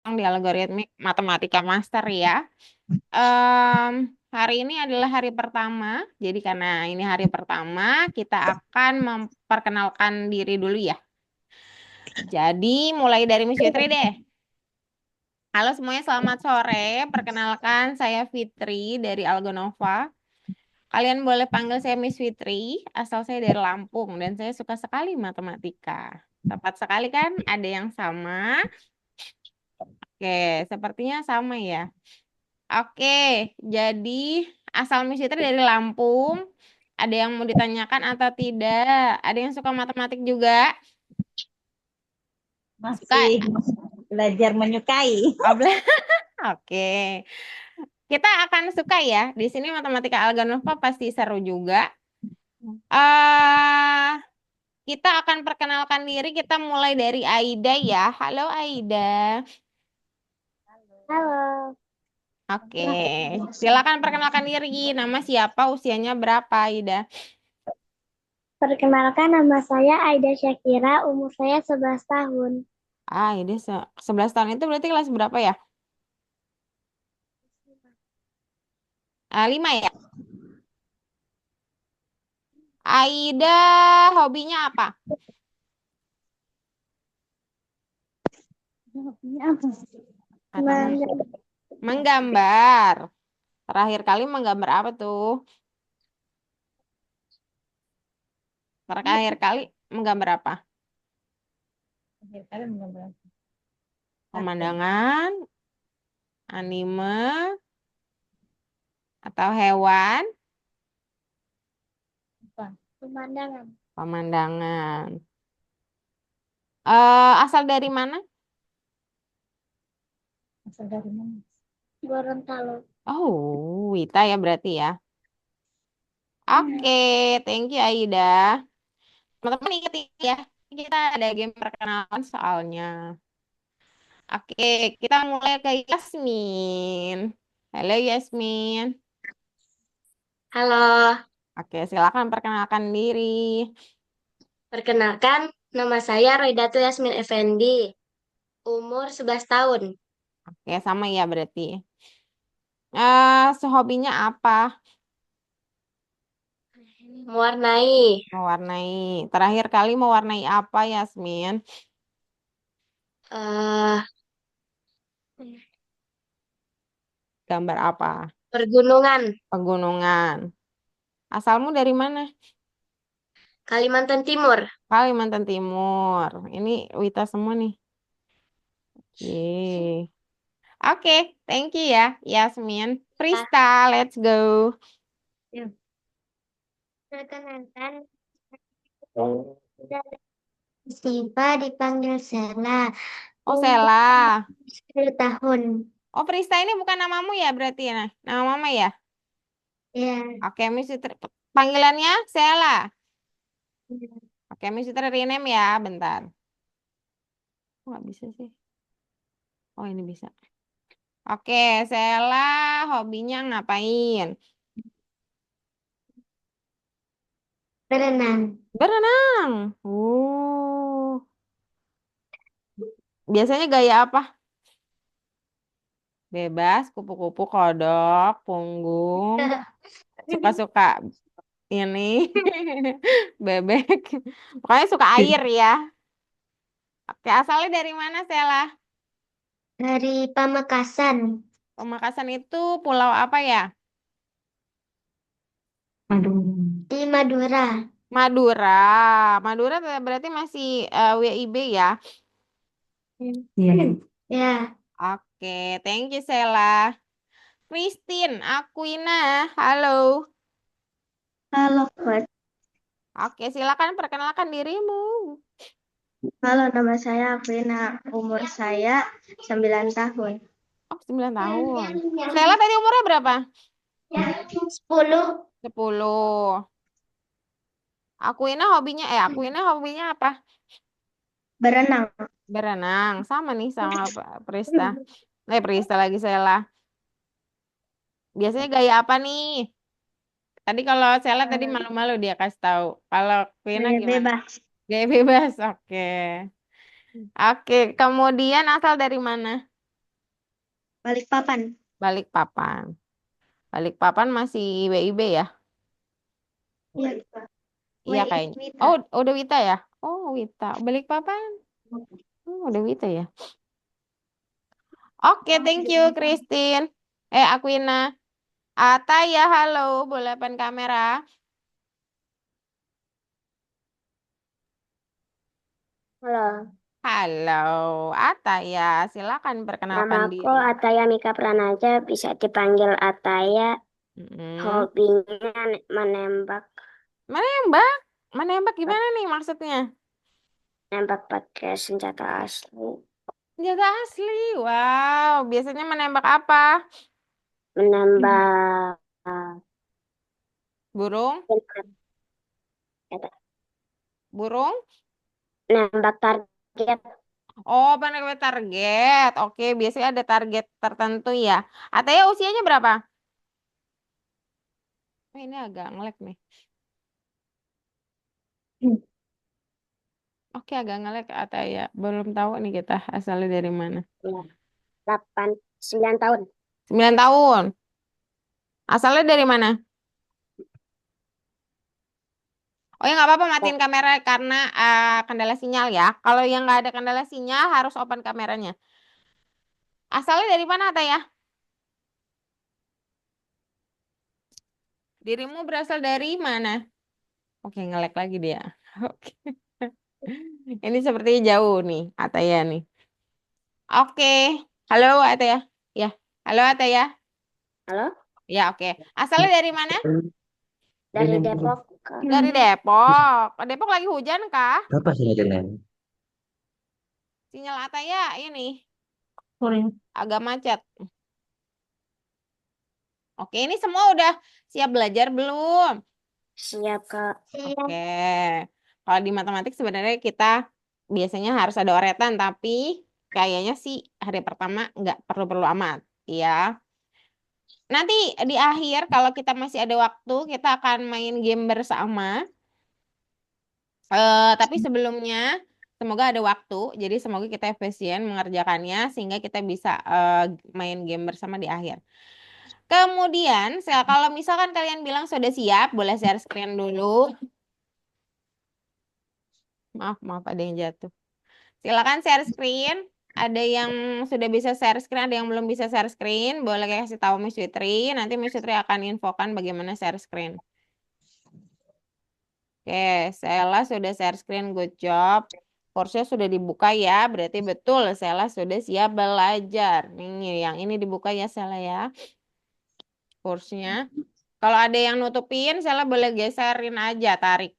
Di algoritmik matematika master ya. Em, Hari ini adalah hari pertama. Jadi karena ini hari pertama, kita akan memperkenalkan diri dulu ya. Jadi mulai dari Miss Fitri deh. Halo semuanya, selamat sore. Perkenalkan saya Fitri dari Algonova. Kalian boleh panggil saya Miss Fitri, asal saya dari Lampung dan saya suka sekali matematika. Tepat sekali kan? Ada yang sama? Oke, sepertinya sama ya. Oke, jadi asal Miss Fitri dari Lampung. Ada yang mau ditanyakan atau tidak? Ada yang suka matematik juga? Suka? Masih belajar menyukai. Abla. Oke. Kita akan suka ya. Di sini matematika Alganova pasti seru juga. eh kita akan perkenalkan diri. Kita mulai dari Aida ya. Halo Aida. Halo. Oke. Silakan perkenalkan diri. Nama siapa? Usianya berapa Aida? Perkenalkan nama saya Aida Syakira, umur saya 11 tahun. Aida 11 tahun itu berarti kelas berapa ya? 5 ya? Aida hobinya apa? Hobinya apa? Atau menggambar. Terakhir kali menggambar apa tuh? Terakhir kali menggambar apa? Akhir kali menggambar kartun. Pemandangan, anime, atau hewan? Apa? Pemandangan. Pemandangan. Asal dari mana? Asal dari mana? Gorontalo. Oh, Wita ya berarti ya. Oke, thank you Aida. Teman-teman ingat ya, kita ada game perkenalan soalnya. Oke, kita mulai ke Yasmin. Halo Yasmin. Halo, Oke, silakan perkenalkan diri. perkenalkan nama saya Roydatu Yasmin Effendi, umur 11 tahun. Oke, sama ya berarti. Sehobinya apa? Mewarnai, Mewarnai. Terakhir kali mewarnai apa, Yasmin? eh Gambar apa? pergunungan, Pegunungan. Asalmu dari mana? Kalimantan Timur. Kalimantan Timur. Ini Wita semua nih. Oke. Oke, thank you ya, Yasmin. Ah, Prista, let's go. ya. Perkenalkan, Siva dipanggil Sela. Oh, Umur Sela. 10 tahun. Oh, Prista ini bukan namamu ya berarti ya? Nah, nama mama ya? Ya. Oke, Miss Fitri. Panggilannya Sela. Oke, Miss Fitri rename ya, bentar. Kok nggak bisa sih? Oh, ini bisa. Oke, Sela hobinya ngapain? Berenang. Berenang. Biasanya gaya apa? Bebas, kupu-kupu, kodok, punggung, suka-suka ini, bebek. Pokoknya suka air ya. Oke, asalnya dari mana, Sela? Dari Pamekasan. Pemakasan itu pulau apa ya? Aduh. Di Madura. Madura. Madura berarti masih WIB ya? Iya. Ya. Oke, thank you, Sela. Christine, Aquina, halo. Halo, Coach. Oke, silakan perkenalkan dirimu. Halo, nama saya Afrina. Umur saya 9 tahun. Oh, 9 tahun. Sela tadi umurnya berapa? 10. 10. Akuina hobinya apa? Berenang. Berenang. Sama nih sama Prista. Prista lagi Sela. Biasanya gaya apa nih? Tadi kalau Sela tadi malu-malu dia kasih tahu. Kalau Akuina Gaya gimana? bebas. Gaya bebas. Oke. Oke, kemudian asal dari mana? Balikpapan. Balikpapan. Balikpapan masih WIB ya? Iya. Iya WI kayaknya. Wita. Oh, udah Wita ya? Oh, Wita. Balikpapan. Oh, udah Wita ya? Oke, thank you, Christine. Aquina. Ataya, halo. Boleh open kamera? Halo, Halo, Ataya. Silakan perkenalkan namaku diri. Ataya Mika Pranaja, bisa dipanggil Ataya. Mm-mm. Hobinya menembak, Menembak? Menembak gimana nih maksudnya? menembak pakai senjata asli. Senjata asli. Wow, biasanya menembak apa? Menembak, Burung? Burung? menembak target. Oh, menembak target. Oke, biasanya ada target tertentu ya. Ataya usianya berapa? Oh, ini agak ngelek nih. Oke, agak ngelek Ataya. Belum tahu nih kita asalnya dari mana. Ya, 8, 9 tahun. 9 tahun. Asalnya dari mana? Oh ya nggak apa-apa Ya, matiin kamera karena kendala sinyal ya. Kalau yang nggak ada kendala sinyal harus open kameranya. Asalnya dari mana Ataya? Dirimu berasal dari mana? Oke, ngelek lagi dia. Oke. Ini sepertinya jauh nih, Ataya nih. Oke. Halo, Ataya. Ya. Halo, Ataya. halo, Ya, oke. Asalnya dari mana? dari Depok. Dari Depok. Oh, Depok lagi hujan kah? Berapa sih jalan? Sinyal Ataya ini Sorry. agak macet. Oke, ini semua udah siap belajar belum? Siap, Kak. Oke. Kalau di matematik sebenarnya kita biasanya harus ada oretan, tapi kayaknya sih hari pertama nggak perlu-perlu amat. Ya. Nanti di akhir kalau kita masih ada waktu, kita akan main game bersama. Tapi sebelumnya semoga ada waktu. Jadi semoga kita efisien mengerjakannya sehingga kita bisa main game bersama di akhir. Kemudian, kalau misalkan kalian bilang sudah siap, boleh share screen dulu. Maaf, maaf ada yang jatuh. Silakan share screen. Ada yang sudah bisa share screen, ada yang belum bisa share screen. Boleh kasih tahu Miss Fitri. Nanti Miss Fitri akan infokan bagaimana share screen. Oke, Sela sudah share screen, good job. Course-nya sudah dibuka ya, berarti betul Sela sudah siap belajar. Nih, yang ini dibuka ya Sela ya, course-nya. Kalau ada yang nutupin, Sela boleh geserin aja, tarik.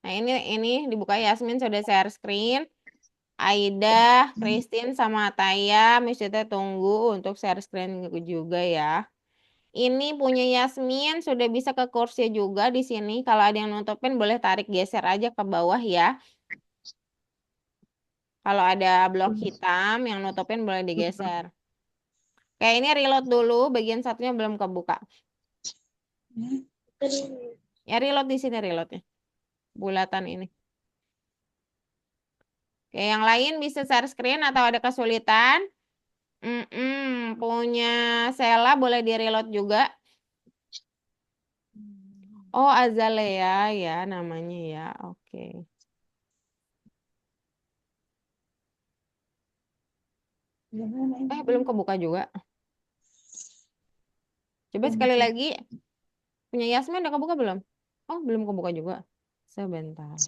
Nah, ini dibuka Yasmin sudah share screen. Aida, Christine, sama Taya, Miss Tita tunggu untuk share screen juga ya. Ini punya Yasmin sudah bisa ke kursi juga di sini. Kalau ada yang nutupin boleh tarik geser aja ke bawah ya. Kalau ada blok hitam yang nutupin boleh digeser. Kayak ini reload dulu, bagian satunya belum kebuka. Ya reload di sini reloadnya. Bulatan ini. Oke, yang lain bisa share screen atau ada kesulitan? Punya Sela boleh di reload juga. Oh, Azalea ya namanya ya. Oke. Belum kebuka juga. Coba sekali lagi. Punya Yasmin udah kebuka belum? Oh, belum kebuka juga. Sebentar.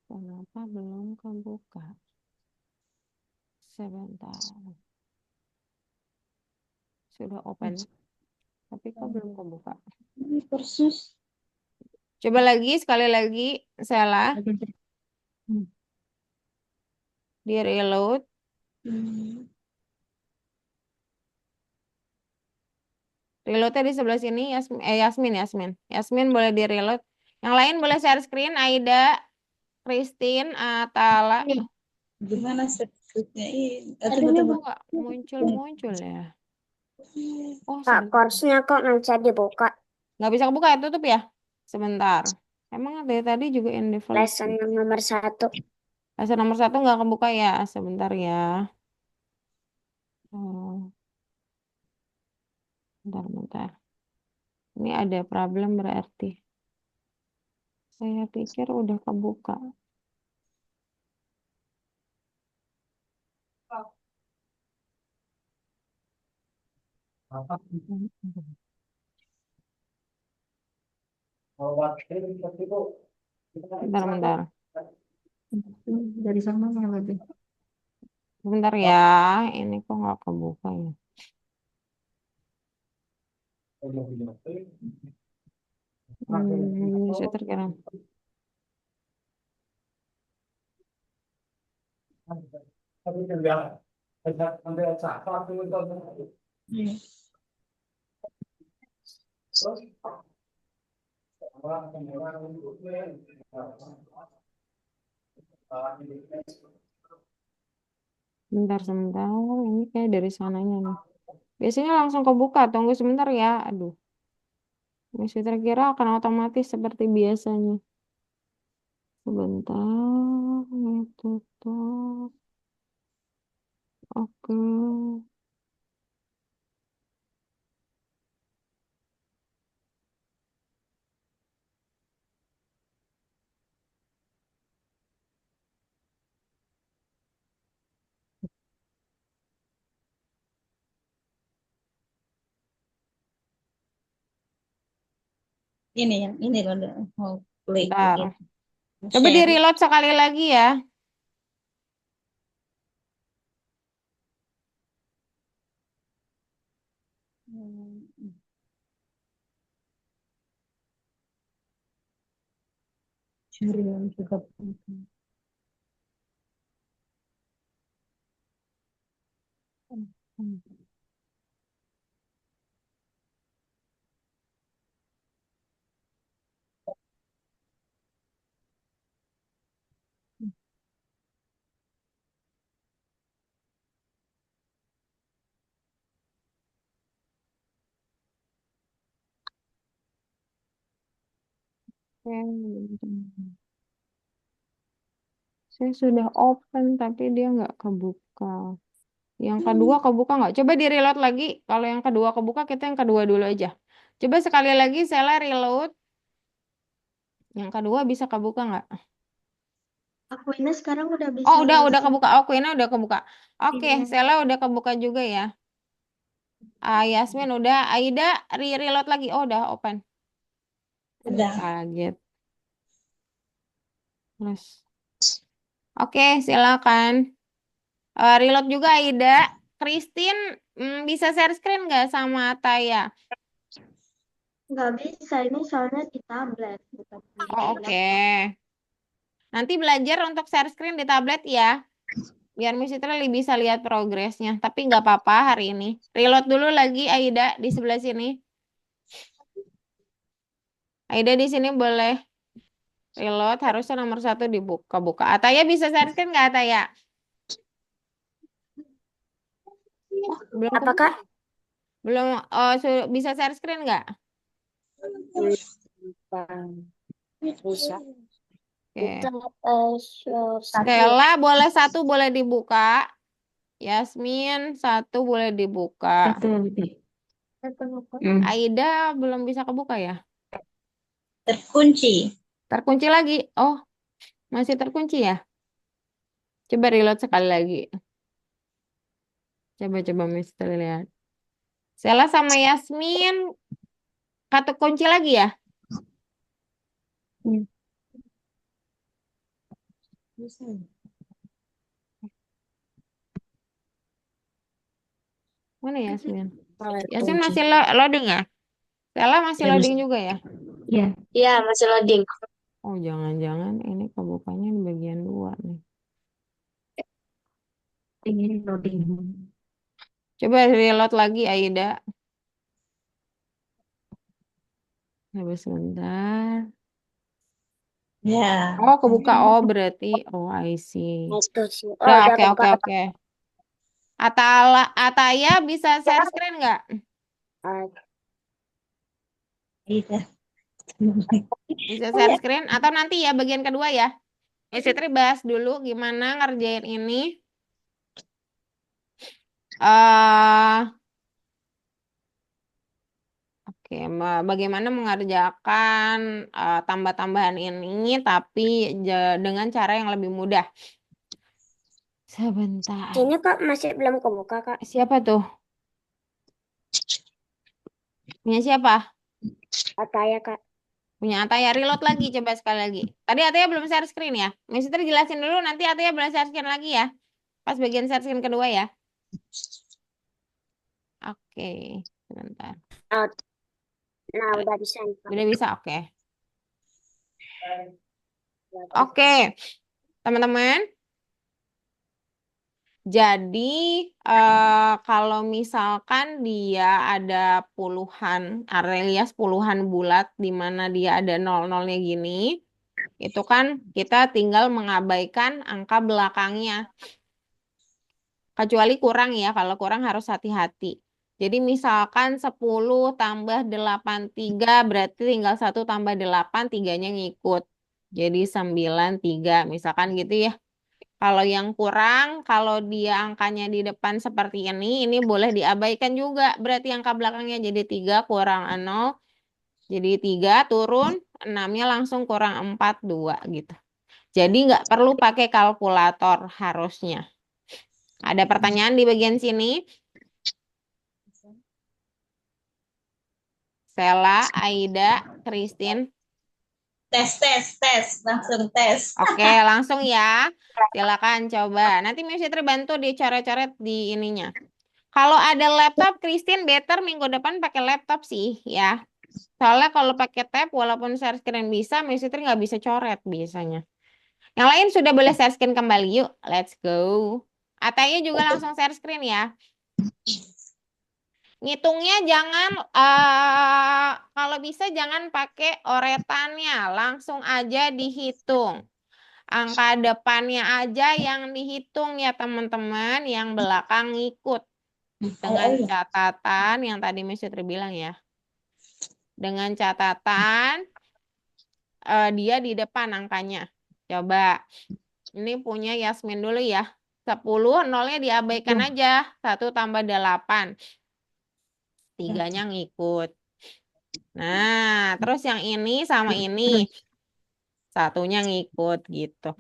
Kenapa belum kebuka? Sebentar. Sudah open. Tapi kok belum kebuka? Coba lagi, sekali lagi. Salah. Di reload. Reloadnya di sebelah sini. Yasmin, Yasmin. Yasmin boleh di reload. Yang lain boleh share screen. Aida, Christine, Atala. Gimana subscribe-nya ini? Aduh, kok nggak muncul-muncul ya? Oh, Kak, sebentar. course-nya kok nggak bisa dibuka. Nggak bisa kebuka ya, tutup ya? Sebentar. Emang dari tadi juga in develop. Lesson yang nomor 1. Pasal nomor 1 nggak kebuka ya. Sebentar ya. Oh, bentar. Ini ada problem berarti. Saya pikir udah kebuka. Bentar. Dari sana yang lebih. Sebentar ya. Ini kok nggak kebuka ya. Saya terkira. Iya. Sebentar. Ini kayak dari sananya nih. Biasanya langsung kebuka. Tunggu sebentar ya. Aduh. Masih terkira akan otomatis seperti biasanya. Sebentar. Ini tutup. Oke. Ini yang ini loh mau klik Bentar. ini. Coba di Share. reload sekali lagi ya. Share yang juga penting. Oke. Saya sudah open tapi dia nggak kebuka. Yang kedua kebuka nggak? Coba di reload lagi. Kalau yang kedua kebuka, kita yang kedua dulu aja. Coba sekali lagi saya reload. Yang kedua bisa kebuka nggak? Aku ini sekarang udah Oh, bisa udah langsung. kebuka. Oh, Queen udah kebuka. Oke, Iya. Sela udah kebuka juga ya. Yasmin udah. Aida reload lagi. Oh, udah open. Udah. Kaget. Terus. Oke, silakan. Reload juga Aida. Christine bisa share screen nggak sama Taya? Nggak bisa, ini soalnya di tablet, bukan di Oh, oke. laptop. Nanti belajar untuk share screen di tablet ya. Biar Miss Citra bisa lihat progresnya. Tapi nggak apa-apa hari ini. Reload dulu lagi Aida di sebelah sini. Aida di sini boleh reload. Harusnya nomor 1 dibuka-buka. Ataya bisa share screen nggak Ataya? Oh, belum kebuka. Apakah? Belum. Bisa share screen nggak? Bisa. Oke. Satu. Stella boleh 1 boleh dibuka. Yasmin 1 boleh dibuka. Aida belum bisa kebuka ya? Terkunci. Terkunci lagi. Oh, masih terkunci ya? Coba reload sekali lagi. Coba Mister lihat. Sela sama Yasmin kata kunci lagi ya? Mana Yasmin? Yasmin masih loading ya? Sela masih loading juga ya? Iya. Iya, masih loading. Oh, jangan-jangan ini kebukanya di bagian 2 nih. Ini loading. Coba reload lagi Aida. Coba sebentar. Ya. Oh, kebuka. Oh, berarti. Oh, I see. Oh, Udah, udah oke. kebuka. Ataya bisa share screen nggak? Iya. Bisa share screen atau nanti ya bagian kedua ya? Fitri bahas dulu gimana ngerjain ini. eh Oke, bagaimana mengerjakan tambah-tambahan ini tapi dengan cara yang lebih mudah. Sebentar. Kayaknya Kak masih belum kebuka Kak. Siapa tuh? Punya siapa? Ataya Kak. Punya Ataya. Reload lagi, coba sekali lagi. Tadi Ataya belum share screen ya? Mister jelasin dulu, nanti Ataya belum share screen lagi ya. Pas bagian share screen kedua ya. Oke, sebentar. Oh, nah udah bisa nih Kak. Udah bisa, oke. Oke, teman-teman. Jadi, kalau misalkan dia ada puluhan, alias puluhan bulat, di mana dia ada nol-nolnya gini, itu kan kita tinggal mengabaikan angka belakangnya. Kecuali kurang ya, kalau kurang harus hati-hati. Jadi misalkan 10 tambah 83 berarti tinggal 1 tambah 8, tiganya ngikut. Jadi 93, misalkan gitu ya. Kalau yang kurang, kalau dia angkanya di depan seperti ini boleh diabaikan juga. Berarti angka belakangnya jadi 3 kurang 0. Jadi 3 turun, 6-nya langsung kurang 4, 2 gitu. Jadi nggak perlu pakai kalkulator harusnya. Ada pertanyaan di bagian sini? Sela, Aida, Christine. Tes, langsung tes. Oke, langsung ya. Silakan coba. Nanti Miss Fitri bantu dicoret-coret di ininya. Kalau ada laptop, Christine better minggu depan pakai laptop sih ya. Soalnya kalau pakai tab, walaupun share screen bisa, Miss Fitri nggak bisa coret biasanya. Yang lain sudah boleh share screen kembali. Yuk, let's go. Ataya juga langsung share screen ya. Ngitungnya jangan, kalau bisa jangan pakai oretannya, langsung aja dihitung. Angka depannya aja yang dihitung ya teman-teman, yang belakang ngikut. Dengan catatan yang tadi Miss Fitri bilang ya. Dengan catatan dia di depan angkanya. Coba, ini punya Yasmin dulu ya. 10, nolnya diabaikan aja. 1 tambah 8. 3-nya ngikut. Nah, terus yang ini sama ini. 1-nya ngikut gitu.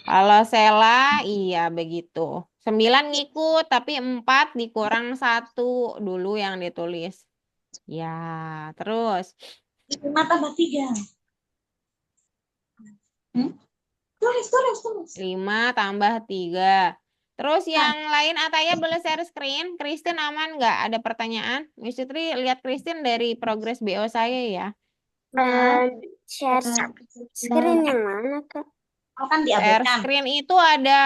Kalau Sela, iya begitu. 9 ngikut, tapi 4 dikurang 1 dulu yang ditulis. Ya, terus. 5 tambah 3. Tulis. 5 tambah 3. Terus yang lain Ataya boleh share screen. Christine aman nggak? Ada pertanyaan? Miss Fitri lihat Christine dari progres BO saya ya. Share screen yang mana Kak? Oh, kan Share diabaikan. screen itu ada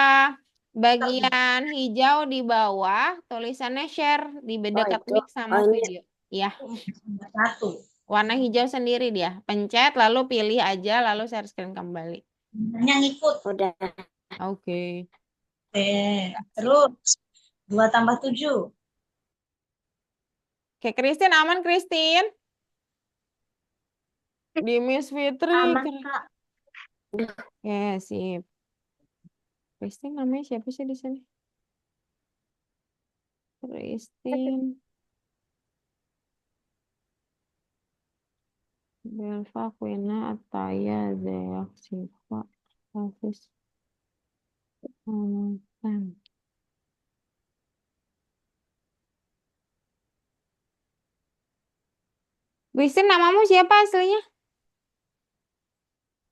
bagian hijau di bawah, tulisannya share di dekat itu. mic sama Oh, ini. video. Ya, Satu. warna hijau sendiri dia. Pencet lalu pilih aja lalu share screen kembali. Hanya ngikut. Udah. Oke. Terus 2 tambah 7. Oke, Christine aman Christine? Di Miss Fitri. Aman, Kak. Oke, sip. Christine namanya siapa sih di sini? Christine. Belva, Quina, Ataya, Zea, Siva, Hafiz. Christine namamu siapa aslinya?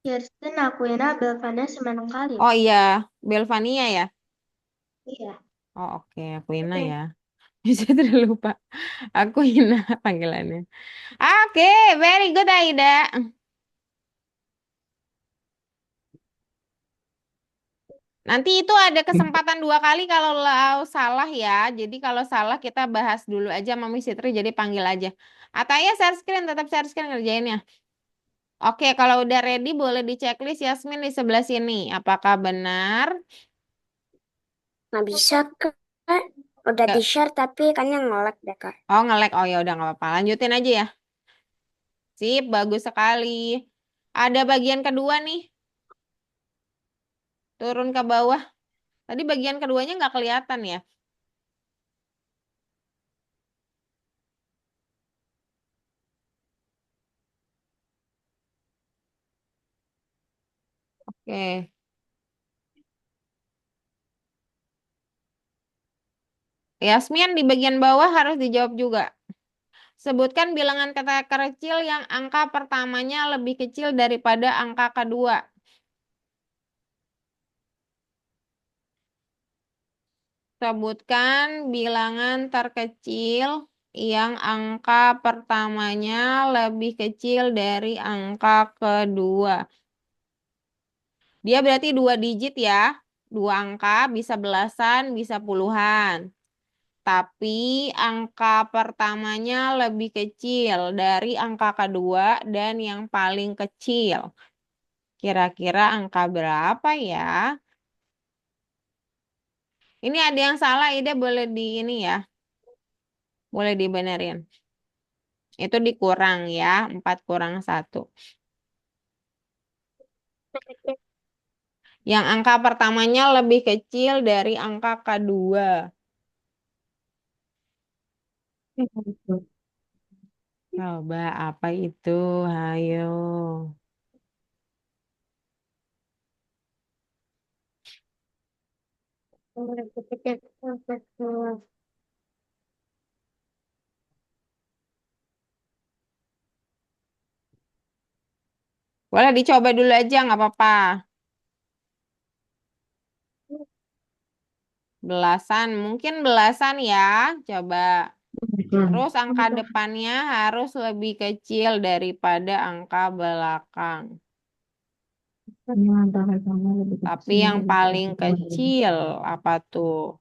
Kirsten, Aquina, Belvana, Semanung kali. Oh iya, Belvania ya? Iya. Oh oke, Aquina ya. Saya terlalu lupa. Aquina panggilannya. Oke, very good Aida. Nanti itu ada kesempatan 2 kali kalau salah ya. Jadi kalau salah kita bahas dulu aja sama Miss Fitri, jadi panggil aja. Ataya share screen, tetap share screen ngerjainnya. Oke, kalau udah ready boleh di checklist Yasmin di sebelah sini. Apakah benar? Nggak bisa Kak. Udah Ya. di-share tapi kayaknya nge-lag deh Kak. Oh nge-lag, oh ya udah nggak apa-apa. Lanjutin aja ya. Sip, bagus sekali. Ada bagian kedua nih. Turun ke bawah. Tadi bagian keduanya nggak kelihatan ya. Oke. Yasmin di bagian bawah harus dijawab juga. Sebutkan bilangan kata kecil yang angka pertamanya lebih kecil daripada angka kedua. Sebutkan bilangan terkecil yang angka pertamanya lebih kecil dari angka kedua. Dia berarti 2 digit ya. 2 angka bisa belasan, bisa puluhan. Tapi angka pertamanya lebih kecil dari angka kedua dan yang paling kecil. Kira-kira angka berapa ya? Ini ada yang salah, Ida boleh di ini ya. Boleh dibenerin. Itu dikurang ya, 4 kurang 1. Yang angka pertamanya lebih kecil dari angka kedua. Coba apa itu? Ayo. Boleh dicoba dulu aja, nggak apa-apa. Belasan, mungkin belasan ya. Coba. Terus angka depannya harus lebih kecil daripada angka belakang. Tapi yang paling kecil apa tuh?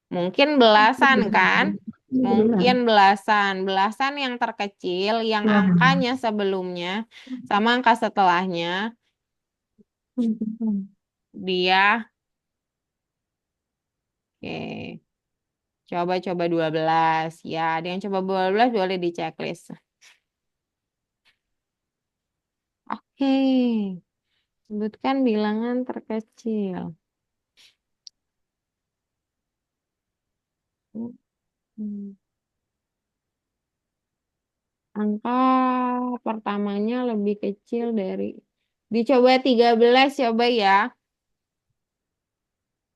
Mungkin belasan kan? Mungkin belasan. Belasan yang terkecil, yang angkanya sebelumnya sama angka setelahnya, dia, oke. Coba-coba 12. Ya, ada yang coba 12 boleh di checklist. Oke. Sebutkan bilangan terkecil. Hmm. Angka pertamanya lebih kecil dari... Dicoba 13, coba ya.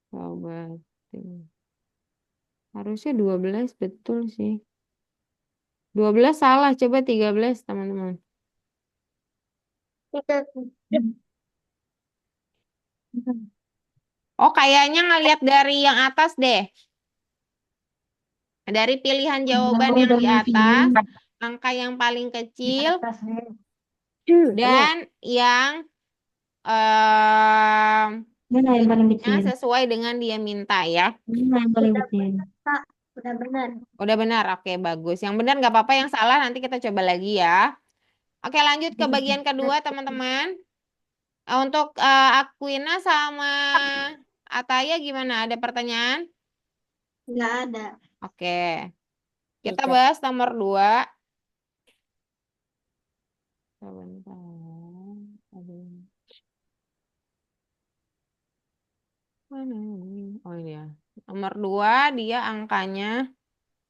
Coba. Harusnya 12 betul sih. 12 salah, coba 13 teman-teman. Oh, kayaknya ngelihat dari yang atas deh. Dari pilihan jawaban yang di atas, angka yang paling kecil dan yang Mana yang paling definisinya kecil? sesuai dengan dia minta ya. Mana yang paling kecil? Kak, udah benar. Udah benar, oke bagus. Yang benar nggak apa-apa, yang salah nanti kita coba lagi ya. Oke, lanjut ke bagian kedua teman-teman. Untuk Aquina sama Ataya gimana? Ada pertanyaan? Nggak ada. Oke, kita bahas nomor 2. Sebentar. Aduh. Mana ini? Oh ini ya. Nomor 2 dia angkanya.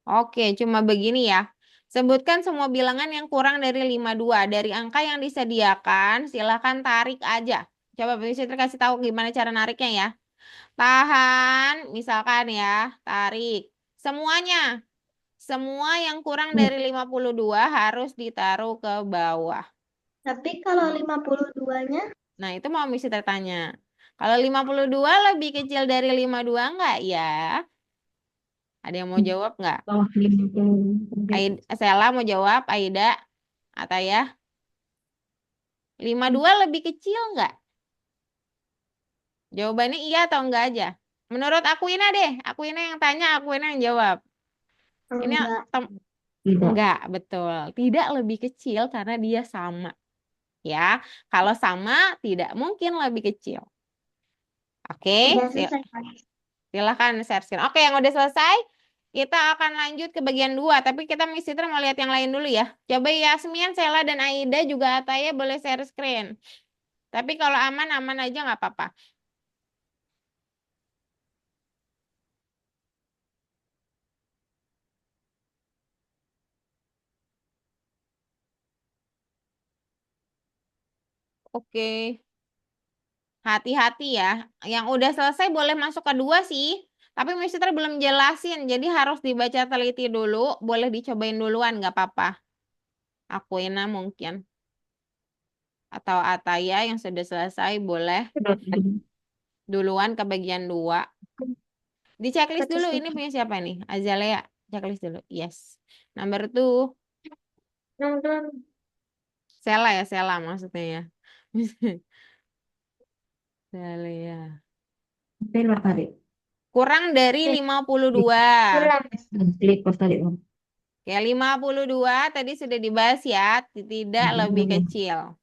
Oke, cuma begini ya. Sebutkan semua bilangan yang kurang dari 52. Dari angka yang disediakan, silakan tarik aja. Coba bisa kasih tahu gimana cara nariknya ya. Tahan, misalkan ya, tarik. Semuanya. Semua yang kurang dari 52 harus ditaruh ke bawah. Tapi kalau 52-nya, Nah, itu mau misi tanya. Kalau 52 lebih kecil dari 52 enggak ya? Ada yang mau jawab nggak? Bawah 50. Sela mau jawab, Aida, Ataya. 52 lebih kecil nggak? Jawabannya iya atau enggak aja? Menurut Aquina deh, Aquina yang tanya, Aquina yang jawab. Ini enggak. Tidak. enggak, betul. Tidak lebih kecil karena dia sama. Ya, kalau sama tidak mungkin lebih kecil. Oke, Udah selesai. silahkan share screen. Oke, yang udah selesai, kita akan lanjut ke bagian 2. Tapi kita mesti mau lihat yang lain dulu ya. Coba Yasmin, Sela, dan Aida juga Ataya boleh share screen. Tapi kalau aman, aman aja nggak apa-apa. Oke. Hati-hati ya. Yang udah selesai boleh masuk kedua sih. Tapi Mister belum jelasin. Jadi harus dibaca teliti dulu. Boleh dicobain duluan, nggak apa-apa. Akuina mungkin. Atau Ataya yang sudah selesai boleh duluan ke bagian 2. Di checklist dulu. Ini punya siapa nih? Azalea. Checklist dulu. Yes. Number 2. Sela ya, Sela maksudnya ya. Selea. Berapa tadi? Kurang dari 52. Klik pos tadi, Bang. Oke, 52 tadi sudah dibahas ya, tidak lebih kecil.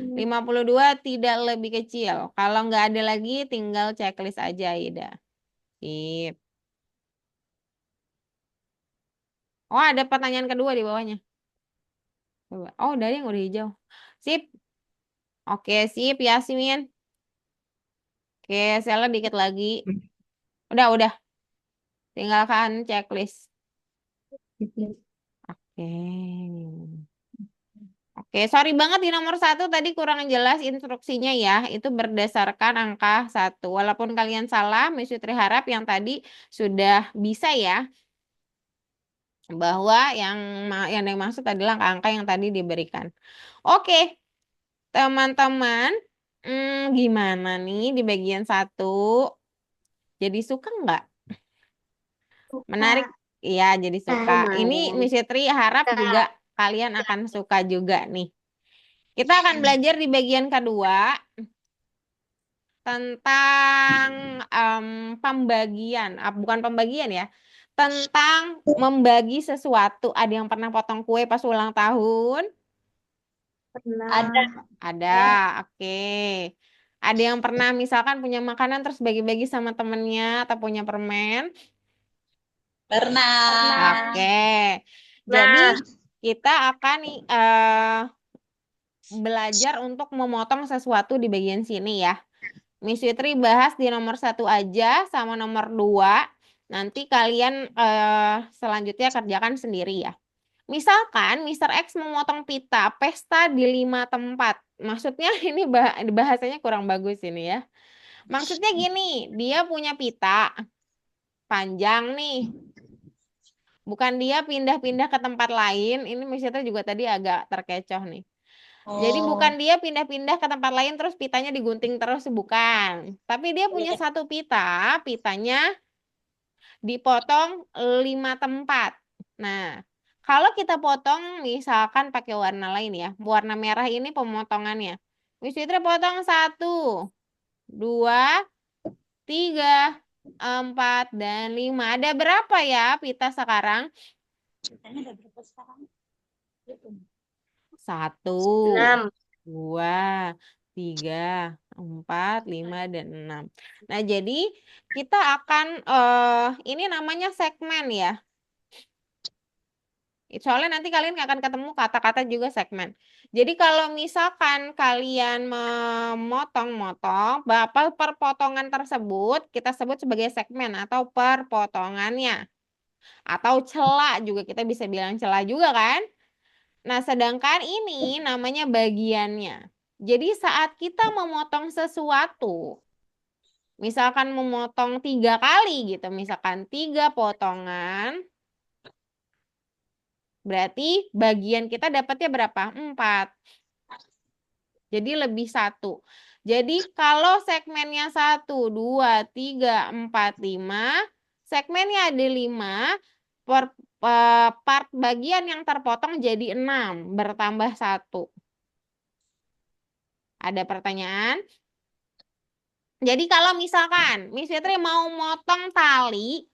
52 tidak lebih kecil. Kalau nggak ada lagi, tinggal checklist aja, Ida. Sip. Oh, ada pertanyaan kedua di bawahnya. Coba. Oh, dari yang udah hijau. Sip. Oke, sip, Yasmin. Oke, Sela dikit lagi. Udah. Tinggalkan checklist. Oke. Oke, sorry banget di nomor 1 tadi kurang jelas instruksinya ya. Itu berdasarkan angka 1. Walaupun kalian salah, Miss Fitri harap yang tadi sudah bisa ya. Bahwa yang dimaksud adalah angka yang tadi diberikan. Oke, teman-teman. Gimana nih di bagian 1? Jadi suka nggak? Menarik? Iya, jadi suka. Ini Miss Fitri harap juga kalian akan suka juga nih. Kita akan belajar di bagian kedua tentang pembagian, bukan pembagian ya, tentang membagi sesuatu. Ada yang pernah potong kue pas ulang tahun? Ada, oke. Ada yang pernah misalkan punya makanan terus bagi-bagi sama temennya atau punya permen? Pernah. Oke. Jadi kita akan belajar untuk memotong sesuatu di bagian sini ya. Miss Fitri bahas di nomor 1 aja sama nomor 2. Nanti kalian selanjutnya kerjakan sendiri ya. Misalkan Mr. X memotong pita pesta di 5 tempat. Maksudnya ini bahasanya kurang bagus ini ya. Maksudnya gini, dia punya pita panjang nih. Bukan dia pindah-pindah ke tempat lain. Ini Miss Fitri juga tadi agak terkecoh nih. Jadi bukan dia pindah-pindah ke tempat lain terus pitanya digunting terus, bukan. Tapi dia punya satu pita, pitanya dipotong 5 tempat. Nah, kalau kita potong misalkan pakai warna lain ya, warna merah ini pemotongannya. Miss Fitri potong 1, 2, 3, 4, dan 5. Ada berapa ya pita sekarang? Ceritanya ada berapa sekarang? 1, 2, 3, 4, 5, dan 6. Nah, jadi kita akan ini namanya segmen ya. Soalnya nanti kalian akan ketemu kata-kata juga segmen. Jadi kalau misalkan kalian memotong-motong, bapak perpotongan tersebut kita sebut sebagai segmen atau perpotongannya. Atau celah juga, kita bisa bilang celah juga kan. Nah, sedangkan ini namanya bagiannya. Jadi saat kita memotong sesuatu, misalkan memotong 3 kali gitu, misalkan 3 potongan, berarti bagian kita dapatnya berapa? 4. Jadi lebih 1. Jadi kalau segmennya 1, 2, 3, 4, 5, segmennya ada 5, part bagian yang terpotong jadi 6, bertambah 1. Ada pertanyaan? Jadi kalau misalkan Miss Fitri mau motong tali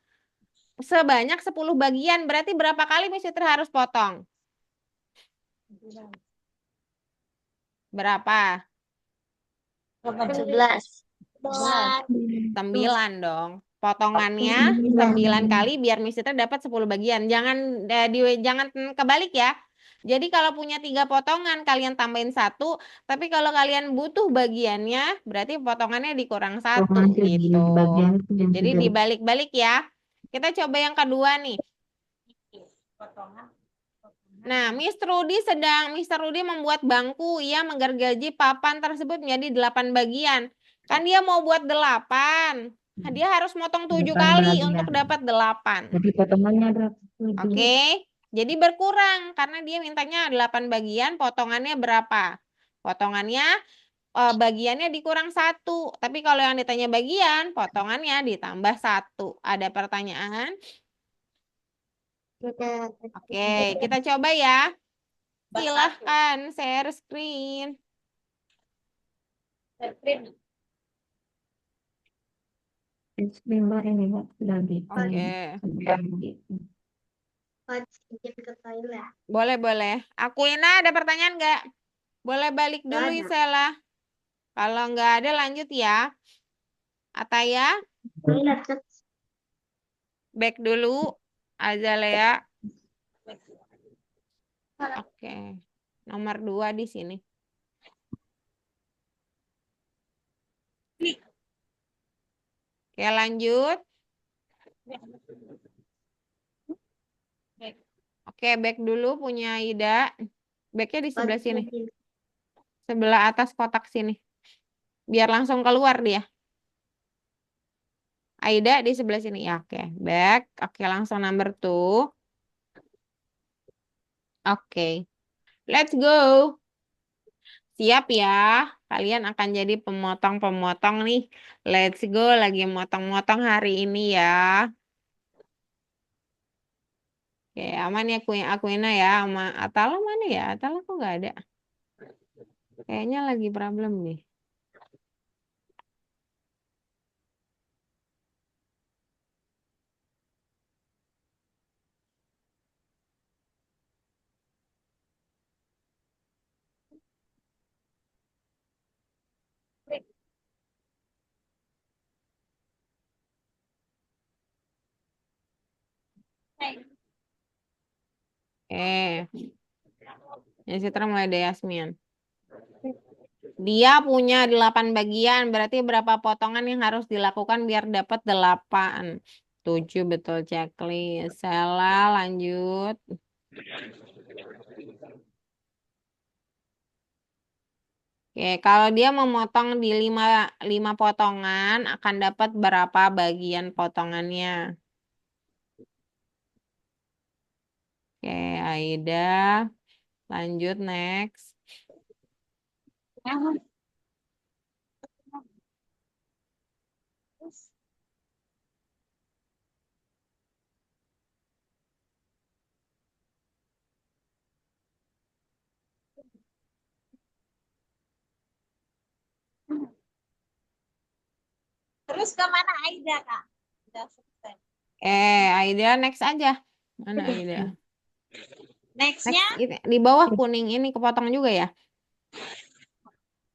sebanyak 10 bagian, berarti berapa kali Miss Fitri harus potong? Berapa? 11. 9 dong. Potongannya 9 kali biar Miss Fitri dapat 10 bagian. Jangan kebalik ya. Jadi kalau punya 3 potongan kalian tambahin 1, tapi kalau kalian butuh bagiannya berarti potongannya dikurang 1 gitu. Jadi dibalik-balik ya. Kita coba yang kedua nih. Nah, Mr. Rudy membuat bangku. Ia menggergaji papan tersebut menjadi 8 bagian. Kan dia mau buat 8. Nah, dia harus motong 7 Depan kali bagian. untuk dapat 8. Jadi potongannya berapa? Oke. Jadi berkurang karena dia mintanya 8 bagian, potongannya berapa? Potongannya bagiannya dikurang 1. Tapi kalau yang ditanya bagian, potongannya ditambah 1. Ada pertanyaan? Oke, kita coba ya. Silahkan share screen. Member ini Mbak sudah Oke. gitu. ke toilet. Boleh. Akuina ada pertanyaan nggak? Boleh balik Nggak dulu ada. Isela. Kalau nggak ada lanjut ya. Ataya, Toilet kan. back dulu. Azalea. Oke. Nomor 2 di sini. Oke, lanjut. Oke, back dulu punya Ida. Backnya di sebelah sini. Sebelah atas kotak sini. Biar langsung keluar dia. Aida di sebelah sini. Ya, oke. Back. Oke, langsung number 2. Oke. Let's go. Siap ya. Kalian akan jadi pemotong-pemotong nih. Let's go. Lagi motong-motong hari ini ya. Oke, aman ya Akuina ya. Sama Atala mana ya? Atala kok nggak ada? Kayaknya lagi problem nih. Ya Citra mulai dari Yasmin. Dia punya 8 bagian. Berarti berapa potongan yang harus dilakukan biar dapat 8? 7 betul checklist. Sela lanjut. Oke, kalau dia memotong di 5 potongan akan dapat berapa bagian potongannya? Oke, Aida. Lanjut next. Terus ke mana Aida, Kak? Udah selesai. Aida next aja. Mana Aida? Next-nya Next, di bawah kuning ini kepotong juga ya?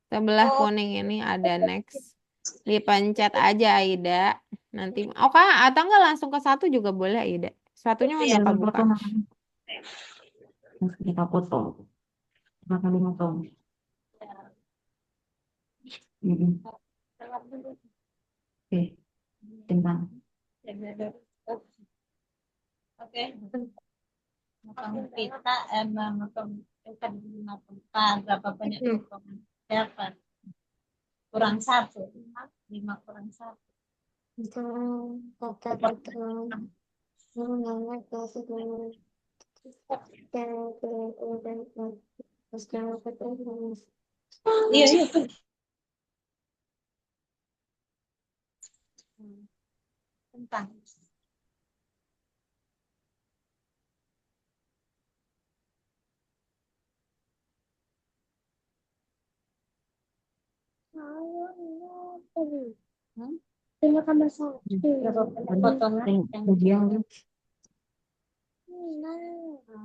Sebelah Oh. kuning ini ada next. Dipencet aja Aida. Nanti, oh kak, atau enggak langsung ke 1 juga boleh Aida. Satunya udah Iya, kebuka. Kita potong. 5 kali potong. Oke. Tentang. Oke. Motong pita, motong pita di 5 tempat. Berapa banyak potongan dapat? Kurang 1. 5 kurang 1. Iya. Tentang. Terima kasih. Potongan yang Bagian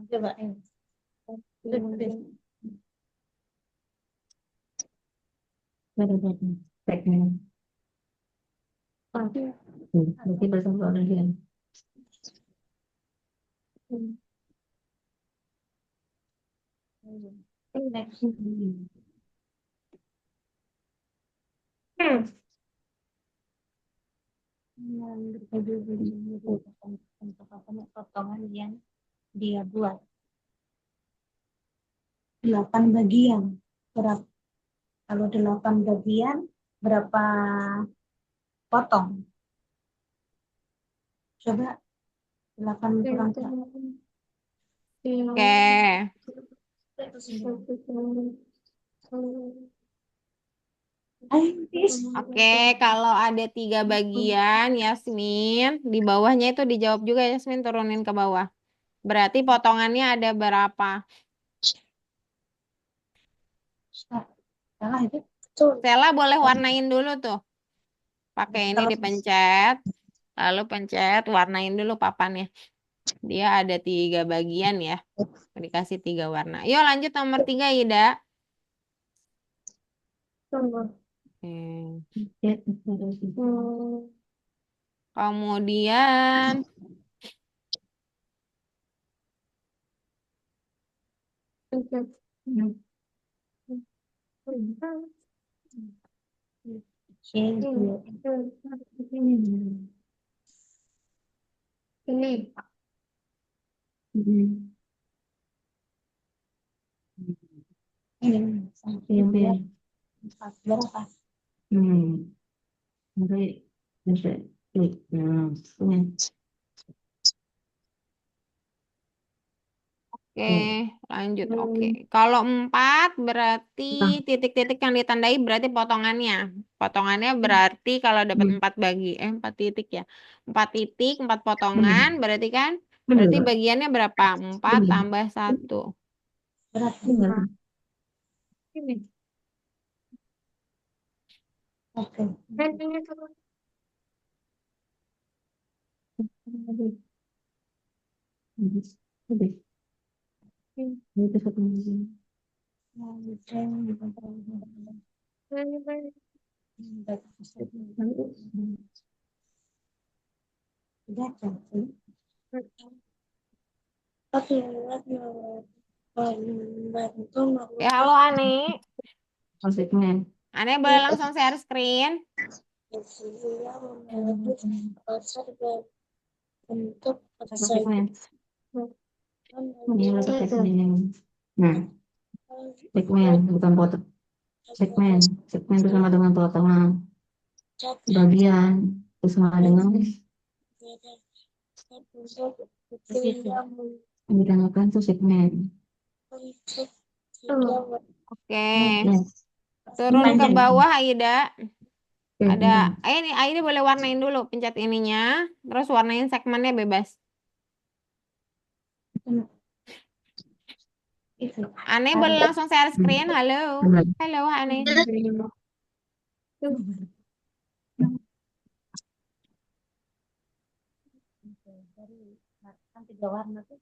coba ini. backnya. Nanti bersama bagian. Next. Potongan yang dia buat. 8 bagian. Berapa? Kalau 8 bagian, berapa potong? Coba 8 kurang Oke. Oke, kalau ada 3 bagian, Yasmin, di bawahnya itu dijawab juga, Yasmin turunin ke bawah. Berarti potongannya ada berapa? salah itu. Stella boleh warnain dulu tuh. Pakai ini dipencet, lalu pencet, warnain dulu papannya. Dia ada 3 bagian ya, dikasih 3 warna. Yuk lanjut nomor 3, Ida. Oke. Ya, terus. Kemudian Hmm. Hmm. Ini Iya, iya. berapa? Nanti bisa klik. Punya. Oke, lanjut. Oke. Kalau 4 berarti Nah, titik-titik yang ditandai berarti potongannya. Potongannya berarti kalau dapat 4 titik ya. 4 titik, 4 potongan berarti kan? Berarti bener. bagiannya berapa? 4 Bener. tambah 1. Berapa? Bener. Oke. Lebih. Itu satu lagi. Ya, halo Ane. Konsepnya. Ane boleh langsung share screen. Konsepnya. Ini lagi segmen. Nah, segmen bukan potong. Segmen. Segmen itu sama dengan potongan bagian. Itu sama dengan yang dinamakan tuh segmen. Oke. Ya. Turun ke bawah Aida. Oke, Ada, ini Aida boleh warnain dulu pencet ininya, terus warnain segmennya bebas. Ane boleh langsung share screen. Halo. Halo Ane. Kan 3 warna tuh.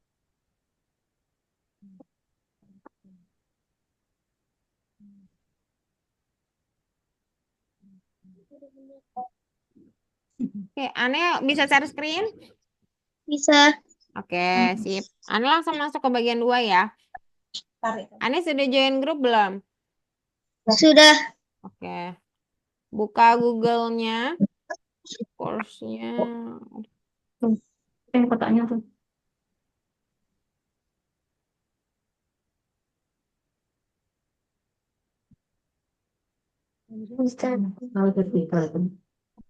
Oke, Ane bisa share screen? Bisa. Oke, sip. Ane langsung masuk ke bagian 2 ya. Tarik. Ane sudah join grup belum? Sudah. Oke. Buka Google-nya. Course-nya. kotaknya tuh. Kalau vertikal itu.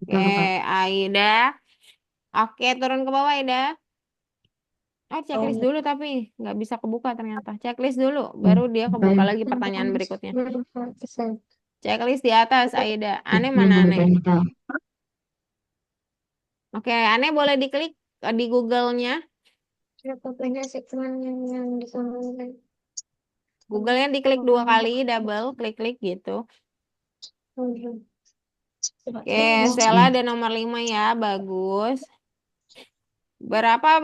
Oke, Aida. Oke, turun ke bawah Aida. Oh, checklist dulu tapi nggak bisa kebuka ternyata. Checklist dulu, baru dia kebuka lagi pertanyaan berikutnya. Checklist di atas, Aida. Ane mana Ane? Oke, Ane boleh diklik di Google-nya. Google-nya diklik 2 kali, double, klik-klik gitu. Oke, Stella ada nomor 5 ya, bagus. Berapa,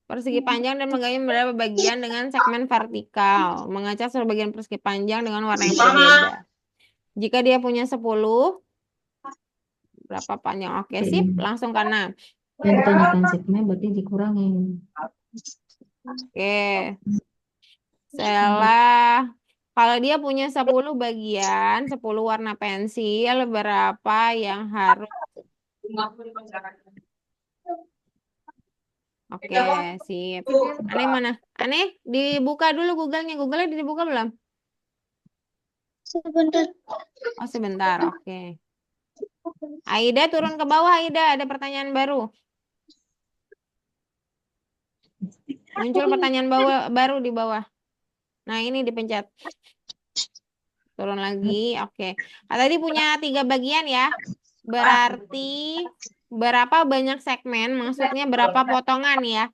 persegi panjang dan menggayung berapa bagian dengan segmen vertikal? Mengacak seluruh bagian persegi panjang dengan warna yang berbeda. Jika dia punya 10, berapa panjang? Oke, sip. Langsung ke 6. Yang ditanyakan segmen berarti dikurangin. Oke. Salah. Kalau dia punya 10 bagian, 10 warna pensil, berapa yang harus Oke, sip. Aneh mana? Aneh, dibuka dulu Google-nya. Google-nya dibuka belum? Sebentar. Oh, sebentar. Oke. Aida turun ke bawah, Aida. Ada pertanyaan baru. Muncul pertanyaan baru di bawah. Nah, ini dipencet. Turun lagi. Oke. Tadi punya 3 bagian ya. Berarti berapa banyak segmen? Maksudnya berapa potongan ya?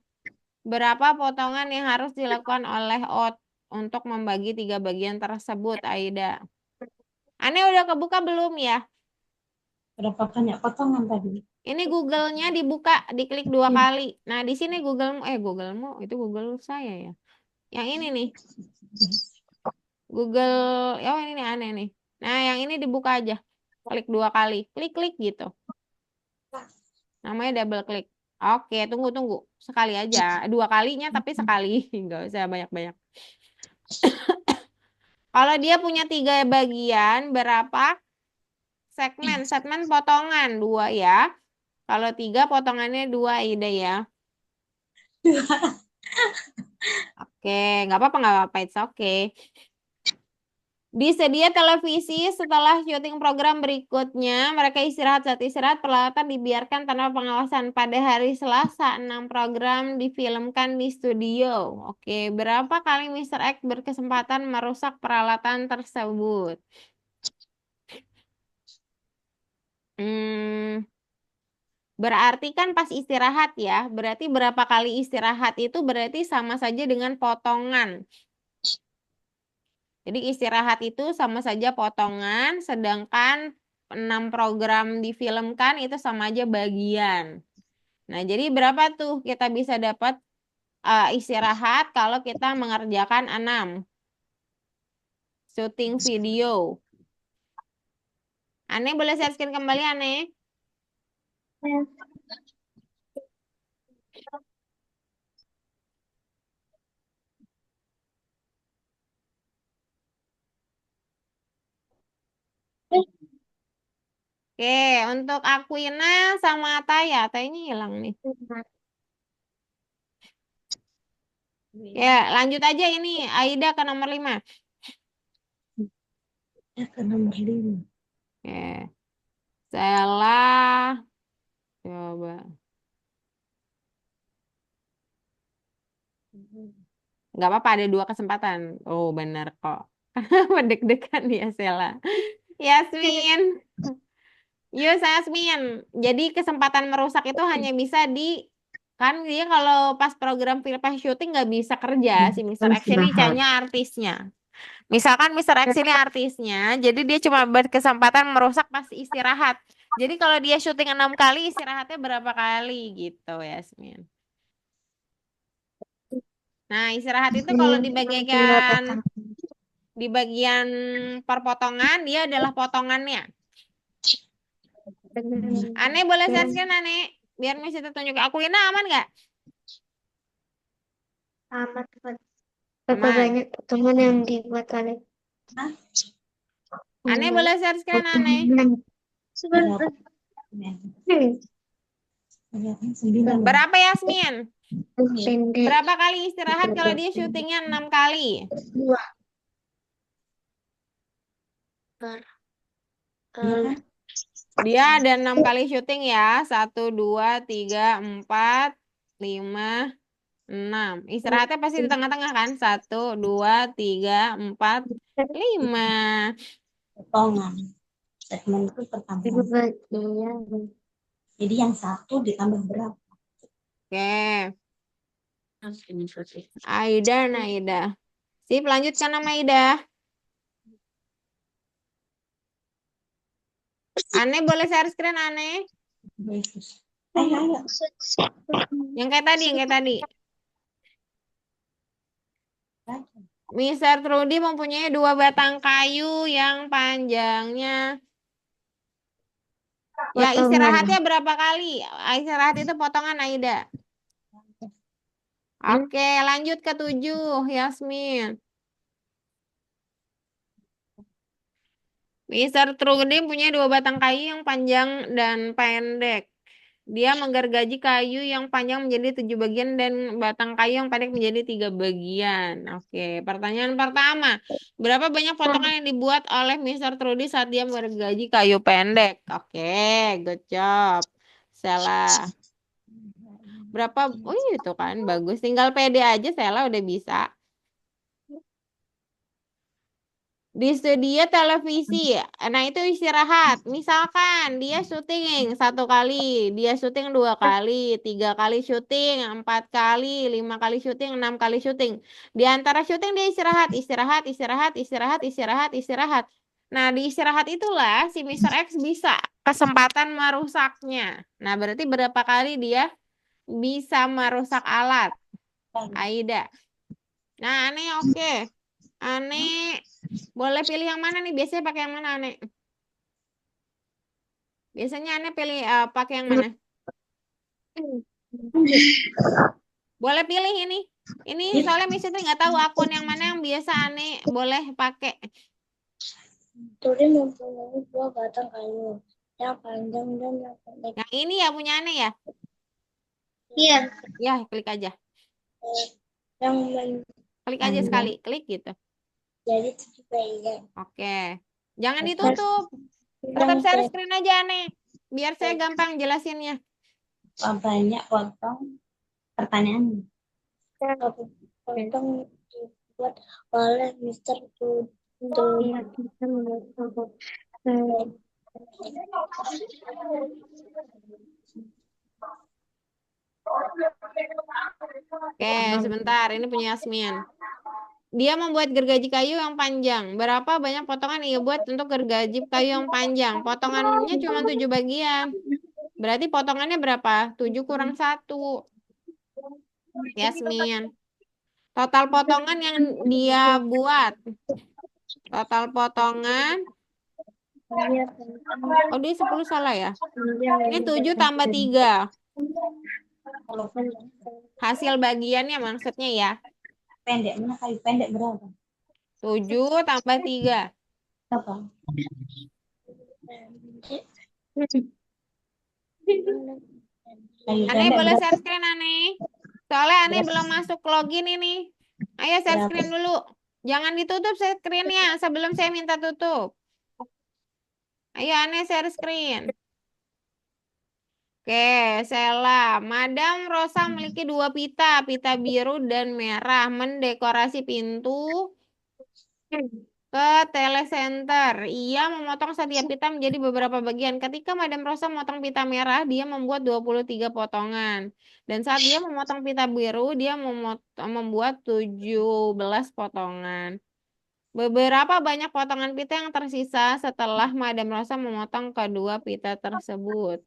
Berapa potongan yang harus dilakukan oleh OT untuk membagi 3 bagian tersebut, Aida? Aneh udah kebuka belum ya? Berapa banyak potongan tadi? Ini Google-nya dibuka, diklik 2 kali. Nah, di sini Google-mu itu Google saya ya. Yang ini nih, Google, oh ini nih aneh nih. Nah, yang ini dibuka aja. Klik 2 kali. Klik-klik gitu. Namanya double klik. Oke, tunggu. Sekali aja. 2 kalinya tapi sekali. Nggak usah banyak-banyak. Kalau dia punya 3 bagian, berapa segmen? Segmen potongan 2 ya. Kalau 3 potongannya 2 ide ya. Oke, nggak apa-apa, it's okay. Disedia televisi setelah syuting program berikutnya. Mereka istirahat. Saat istirahat, peralatan dibiarkan tanpa pengawasan. Pada hari Selasa, 6 program difilmkan di studio. Oke, berapa kali Mr. X berkesempatan merusak peralatan tersebut? Hmm, berarti kan pas istirahat ya. Berarti berapa kali istirahat itu berarti sama saja dengan potongan. Jadi istirahat itu sama saja potongan, sedangkan 6 program difilmkan itu sama aja bagian. Nah, jadi berapa tuh kita bisa dapat istirahat kalau kita mengerjakan 6 syuting video. Aneh boleh share screen kembali, Aneh? Oke, untuk Aquina sama Taya. Tayanya hilang nih. Ya, lanjut aja ini. Aida ke nomor 5. Ya, ke nomor 5. Oke. Salah. Coba. Nggak apa-apa, ada 2 kesempatan. Oh, benar kok. Deg-degan ya, Sela. Yasmin. Yuk, Yasmin. Jadi kesempatan merusak itu hanya bisa kan dia kalau pas program film pas syuting nggak bisa kerja si Mr. X ini Istirahat. hanya artisnya. Misalkan Mr. X ini artisnya, jadi dia cuma berkesempatan merusak pas istirahat. Jadi kalau dia syuting 6 kali, istirahatnya berapa kali gitu, Yasmin. Nah, istirahat itu kalau di bagian perpotongan, dia adalah potongannya. Aneh boleh share screen, Aneh. Biar Miss itu tunjuk. Aku ini aman nggak? Amat, berapa Aman. banyak potongan yang dibuat oleh Aneh boleh share screen, Aneh. sebentar. Berapa Yasmin? Pendek. Berapa kali istirahat kalau dia syutingnya 6 kali? 2. Dia ada 6 kali syuting ya. 1, 2, 3, 4, 5, 6. Istirahatnya pasti di tengah-tengah kan? 1, 2, 3, 4, 5. Potongan. Segmen itu pertambahan. Jadi yang 1 ditambah berapa? Oke. Aida. Sip, lanjutkan nama Aida. Aneh boleh share screen, Aneh. Yesus. Ayo. Yang kayak tadi. Mr. Trudy mempunyai 2 batang kayu yang panjangnya. Ya, istirahatnya berapa kali? Istirahat itu potongan, Aida. Oke, lanjut ke 7, Yasmin. Mr. Trudy punya 2 batang kayu yang panjang dan pendek. Dia menggergaji kayu yang panjang menjadi 7 bagian dan batang kayu yang pendek menjadi 3 bagian. Oke, pertanyaan pertama. Berapa banyak potongan yang dibuat oleh Mr. Trudy saat dia menggergaji kayu pendek? Oke, good job. Salah. Berapa? Oh itu kan bagus. Tinggal pede aja Sela udah bisa. Di studio televisi, nah itu istirahat. Misalkan dia syuting 1 kali, dia syuting 2 kali, 3 kali syuting, 4 kali, 5 kali syuting, 6 kali syuting. Di antara syuting dia istirahat, istirahat, istirahat, istirahat, istirahat, istirahat. Nah di istirahat itulah si Mr. X bisa kesempatan merusaknya. Nah berarti berapa kali dia bisa merusak alat? Aida. Nah aneh oke. Aneh. Boleh pilih yang mana nih? Biasanya pakai yang mana, Ane? Biasanya Ane pilih pakai yang mana? Boleh pilih ini. Ini soalnya Miss itu nggak tahu akun yang mana yang biasa Ane boleh pakai. Turi mempunyai 2 batang kayu, yang panjang dan yang pendek. Yang ini ya punya Ane ya? Iya. Ya, klik aja. Yang Klik aja sekali, klik gitu. menjadi 7 bagian. Oke. Jangan ditutup. Tetap share screen aja Ane. Biar saya gampang jelasinnya. Banyak potong pertanyaan. Potong dibuat oleh Mr. Oke, sebentar. Ini punya Yasmin. Dia membuat gergaji kayu yang panjang. Berapa banyak potongan ia buat untuk gergaji kayu yang panjang? Potongannya cuma 7 bagian. Berarti potongannya berapa? 7 kurang 1. Yasmin. Total potongan yang dia buat. Total potongan. Oh, dia 10 salah ya? Ini 7 tambah 3. Hasil bagiannya maksudnya ya. Pendek, mana kayu pendek berapa? 7 tambah 3. Apa? Kayu Ane pendek boleh berapa? share screen Ane. Soalnya Ane belum masuk login ini. Ayo share Berapa? screen dulu. Jangan ditutup share screen-nya sebelum saya minta tutup. Ayo Ane share screen. Oke, Sela. Madam Rosa memiliki 2 pita, pita biru dan merah, mendekorasi pintu ke telecenter. Ia memotong setiap pita menjadi beberapa bagian. Ketika Madam Rosa memotong pita merah, dia membuat 23 potongan. Dan saat dia memotong pita biru, dia membuat 17 potongan. Beberapa banyak potongan pita yang tersisa setelah Madam Rosa memotong kedua pita tersebut.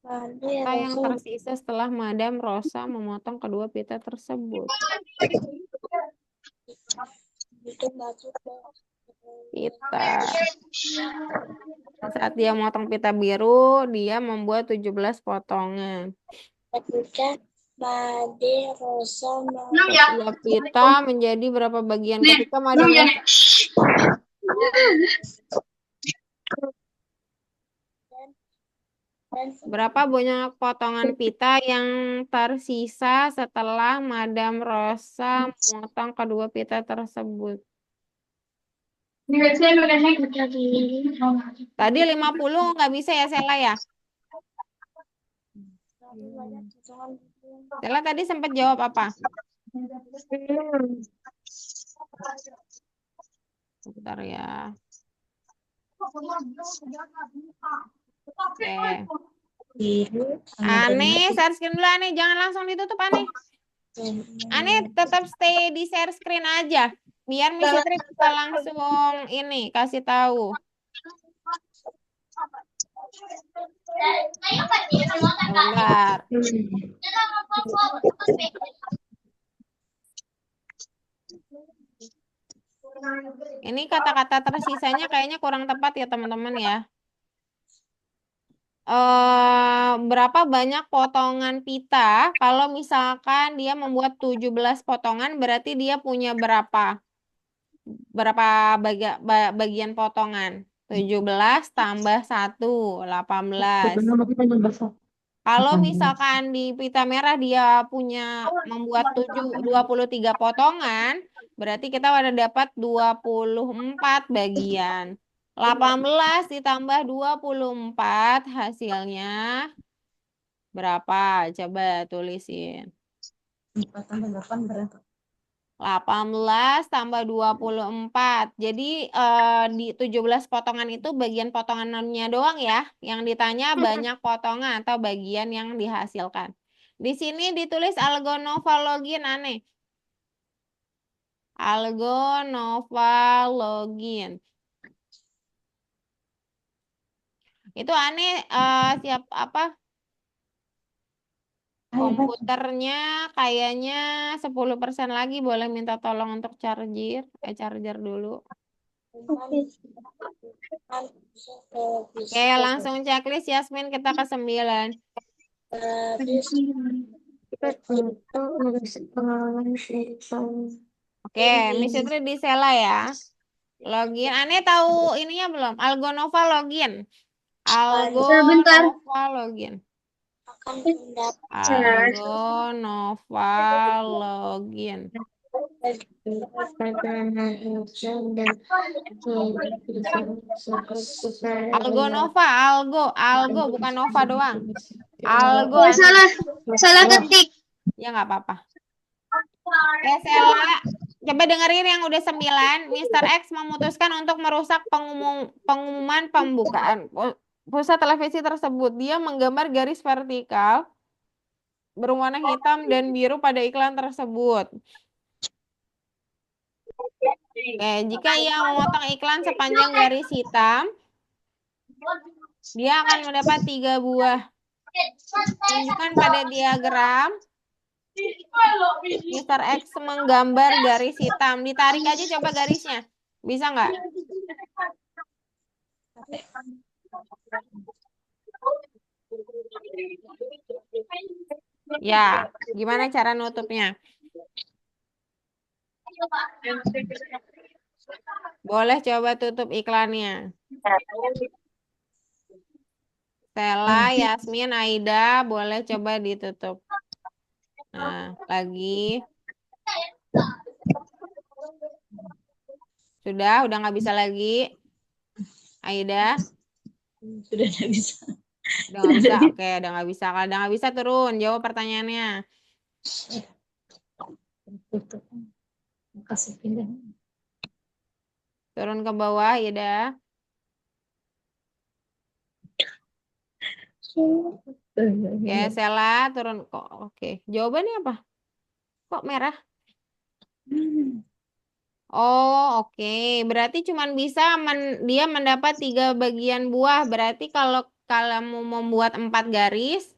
Pita yang tersisa setelah Madam Rosa memotong kedua pita tersebut. Pita. Saat dia memotong pita biru, dia membuat 17 potongan. Madam Rosa Setiap pita menjadi berapa bagian? Ketika Madam Rosa berapa banyak potongan pita yang tersisa setelah Madam Rosa memotong kedua pita tersebut? Tadi 50 nggak bisa ya Sela ya? Sela tadi sempat jawab apa? Bentar ya. Oke. Ane, share screen dulu Ane. Jangan langsung ditutup Ane. Ane tetap stay di share screen aja. Biar Miss Fitri bisa langsung ini kasih tahu. Bentar. Ini kata-kata tersisanya kayaknya kurang tepat ya teman-teman ya. Berapa banyak potongan pita? Kalau misalkan dia membuat 17 potongan, berarti dia punya berapa bagian potongan? 17 tambah 1, 18. Sebenarnya kita nambah Kalau 18. misalkan di pita merah dia punya membuat 23 potongan, berarti kita ada dapat 24 bagian. 18 ditambah 24 hasilnya berapa? Coba tulisin. 4 tambah 8 berapa? 18 tambah 24. Jadi di 17 potongan itu bagian potongannya doang ya. Yang ditanya banyak potongan atau bagian yang dihasilkan. Di sini ditulis algonovalogin aneh. Algonovalogin. Itu aneh siap apa? Komputernya kayaknya 10% lagi, boleh minta tolong untuk charger dulu. Oke, langsung checklist Yasmin, kita ke 9. Oke, Miss Fitri di Sela ya. Login. Aneh tahu ininya belum? Algonova login. Algonova login. akan mendapat Algonova login. Algonova, algo bukan Nova doang. Algo Oh, aneh. salah ketik. Ya nggak apa-apa. Sela, coba dengerin yang udah 9. Mr. X memutuskan untuk merusak pengumuman pembukaan pusat televisi tersebut. Dia menggambar garis vertikal berwarna hitam dan biru pada iklan tersebut. Oke, jika ia memotong iklan sepanjang garis hitam, dia akan mendapat 3 buah. Tunjukkan pada diagram. Mr. X menggambar garis hitam. Ditarik aja coba garisnya. Bisa nggak? Ya, gimana cara nutupnya? Boleh coba tutup iklannya. Stella, Yasmin, Aida, boleh coba ditutup. Nah, lagi. Udah nggak bisa lagi. Aida, Sudah tidak bisa. udah nggak bisa. Oke, udah nggak bisa. Kalau udah nggak bisa turun, jawab pertanyaannya. Tutup. Kasih pindah. Turun ke bawah, Aida. Oke, Sela, turun kok. Oke, jawabannya apa? Kok merah? Oh, oke. Berarti cuman bisa dia mendapat 3 bagian buah. Berarti kalau kamu membuat 4 garis,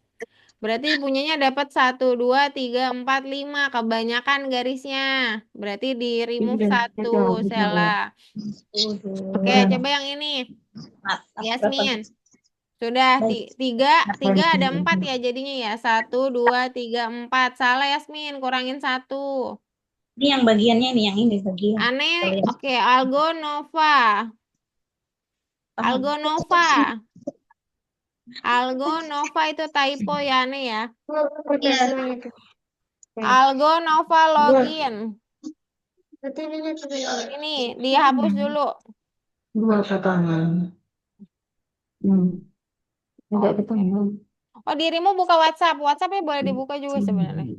berarti punyanya dapat 1, 2, 3, 4, 5. Kebanyakan garisnya. Berarti di remove 1, Sela. Oke, coba yang ini. Yasmin. Sudah, 3 ada 4 ya jadinya ya. 1, 2, 3, 4. Salah Yasmin, kurangin 1. Ini yang bagiannya ini, yang ini bagian. Aneh, oke, Algonova. Algonova. Algonova itu typo ya aneh ya. Algonova login. Ini dihapus dulu. 2 potongan. Enggak ketemu. Oh, dirimu buka WhatsApp. WhatsAppnya boleh dibuka juga sebenarnya.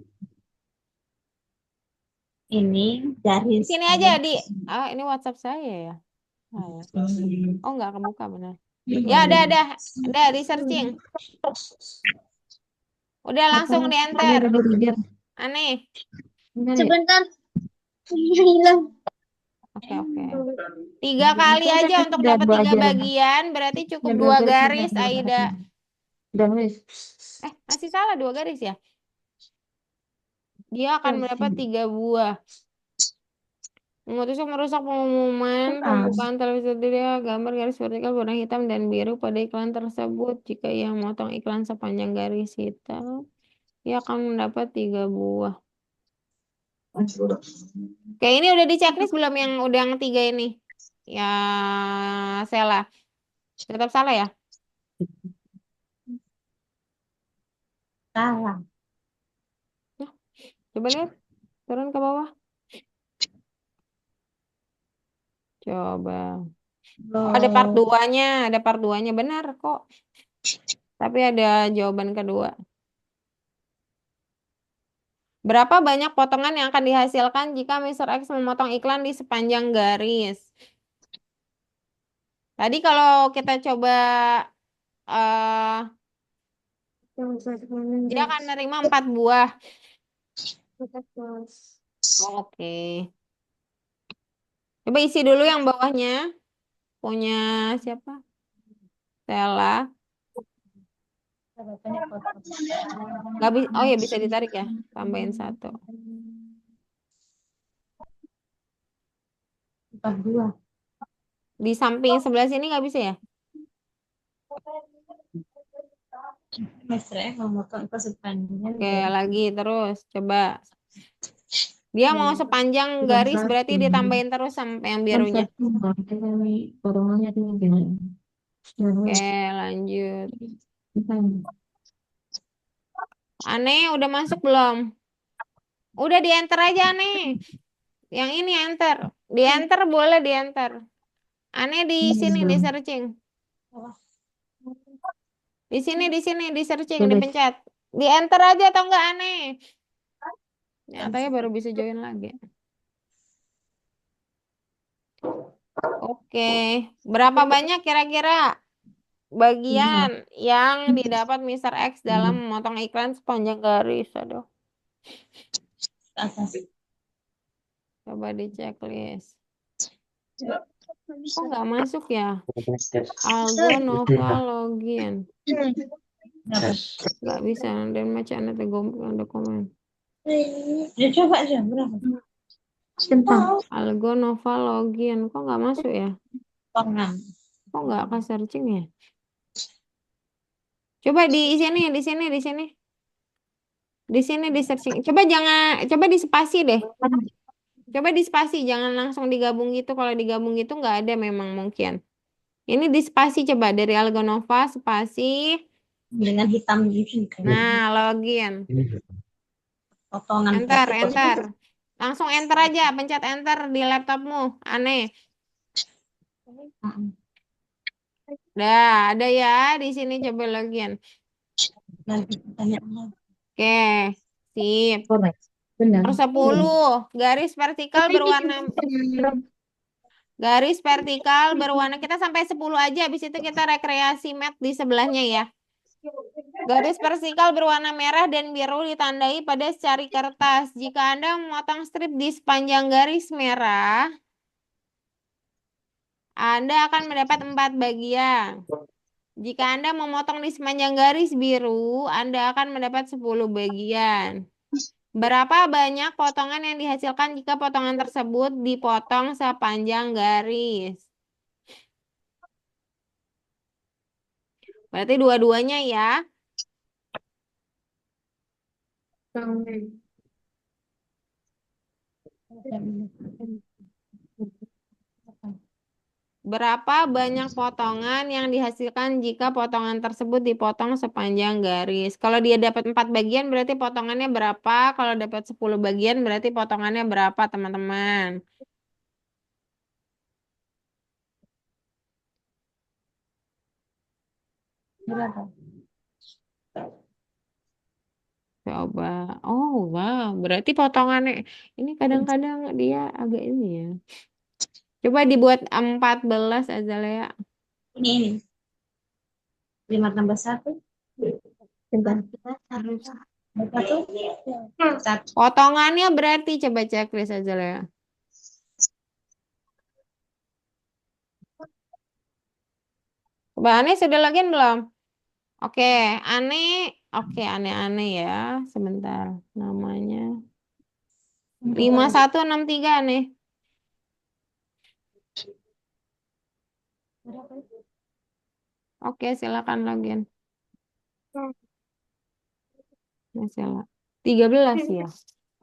Ini garis. Sini aja di. Oh, ini WhatsApp saya ya. Oh, nggak kebuka benar. Ya, ada di searching. Udah langsung di enter. Aneh. Sebentar. Hilang. Oke. 3 kali aja untuk dapat 3 bagian, berarti cukup 2 garis, Aida. Masih salah 2 garis ya? Dia akan mendapat 3 buah. Memutuskan merusak pengumuman pembukaan televisi dia gambar garis vertikal warna hitam dan biru pada iklan tersebut. Jika ia memotong iklan sepanjang garis hitam, ia akan mendapat 3 buah. Oke, ini udah di checklist belum yang 3 ini? Ya, Sela. Tetap salah ya? Salah. Nah, coba lihat. Turun ke bawah. Coba. Oh, ada part Loh. 2-nya. Ada part 2-nya. Benar kok. Tapi ada jawaban kedua. Berapa banyak potongan yang akan dihasilkan jika Mr. X memotong iklan di sepanjang garis? Tadi kalau kita coba eh dia akan menerima 4 buah. Oke. Coba isi dulu yang bawahnya. Punya siapa? Stella. Berapa banyak potongan? Nggak bisa. Oh ya, bisa ditarik ya. Tambahin 1. 42. Di samping sebelah sini nggak bisa ya? Mr. X memotong iklan sepanjang Oke, garis. lagi terus. Coba. Dia mau Iya. sepanjang Bukan garis berarti satu. ditambahin terus sampai yang Kan birunya. satu, ini potongannya tuh gini. Oke, lanjut. Bukan. Aneh, udah masuk belum? Udah di enter aja Aneh. Yang ini enter. Di enter boleh di enter. Aneh di sini di searching. Di searching, Coba. dipencet. Di enter aja atau enggak Aneh? Nyatanya baru bisa join lagi. Oke, berapa banyak kira-kira bagian yang didapat Mr. X dalam memotong iklan sepanjang garis? Aduh, Atas. coba di checklist. Kok nggak masuk ya? Algo Nova login. Berapa? Nggak bisa. Dan macam ada komen. Ya coba aja berapa? Tentang. Algo Nova login. Kok nggak masuk ya? Potongan. Kok nggak ke searching ya? Coba di sini, di sini, di sini. Di sini di searching. Coba di spasi deh. Coba di spasi, jangan langsung digabung gitu. Kalau digabung gitu nggak ada memang mungkin. Ini di spasi coba dari Algonova spasi. Dengan hitam gitu kan. Nah, login. Potongan Enter, berarti enter. Langsung enter aja, pencet enter di laptopmu. Aneh. Dah, ada ya di sini coba login. nanti tanya Oke, sip. Correct. Benar. Nomor 10, garis vertikal berwarna, kita sampai 10 aja, habis itu kita rekreasi map di sebelahnya ya. Garis vertikal berwarna merah dan biru ditandai pada secari kertas. Jika Anda memotong strip di sepanjang garis merah, Anda akan mendapat 4 bagian. Jika Anda memotong di sepanjang garis biru, Anda akan mendapat 10 bagian. Berapa banyak potongan yang dihasilkan jika potongan tersebut dipotong sepanjang garis? Berarti dua-duanya ya. Berapa banyak potongan yang dihasilkan jika potongan tersebut dipotong sepanjang garis? Kalau dia dapat 4 bagian berarti potongannya berapa? Kalau dapat 10 bagian berarti potongannya berapa, teman-teman? berapa? Coba. Oh, wow. Berarti potongannya ini kadang-kadang dia agak ini ya. Coba dibuat 14 Azalea. Ini 5 tambah 1 Tentang. berapa tuh? 1. Potongannya berarti coba checklist Azalea. Coba Aneh sudah login belum? Oke, Aneh. Oke, aneh-aneh ya. Sebentar. Namanya 5163 Aneh. Oke, silakan login. Nah, 13 ya.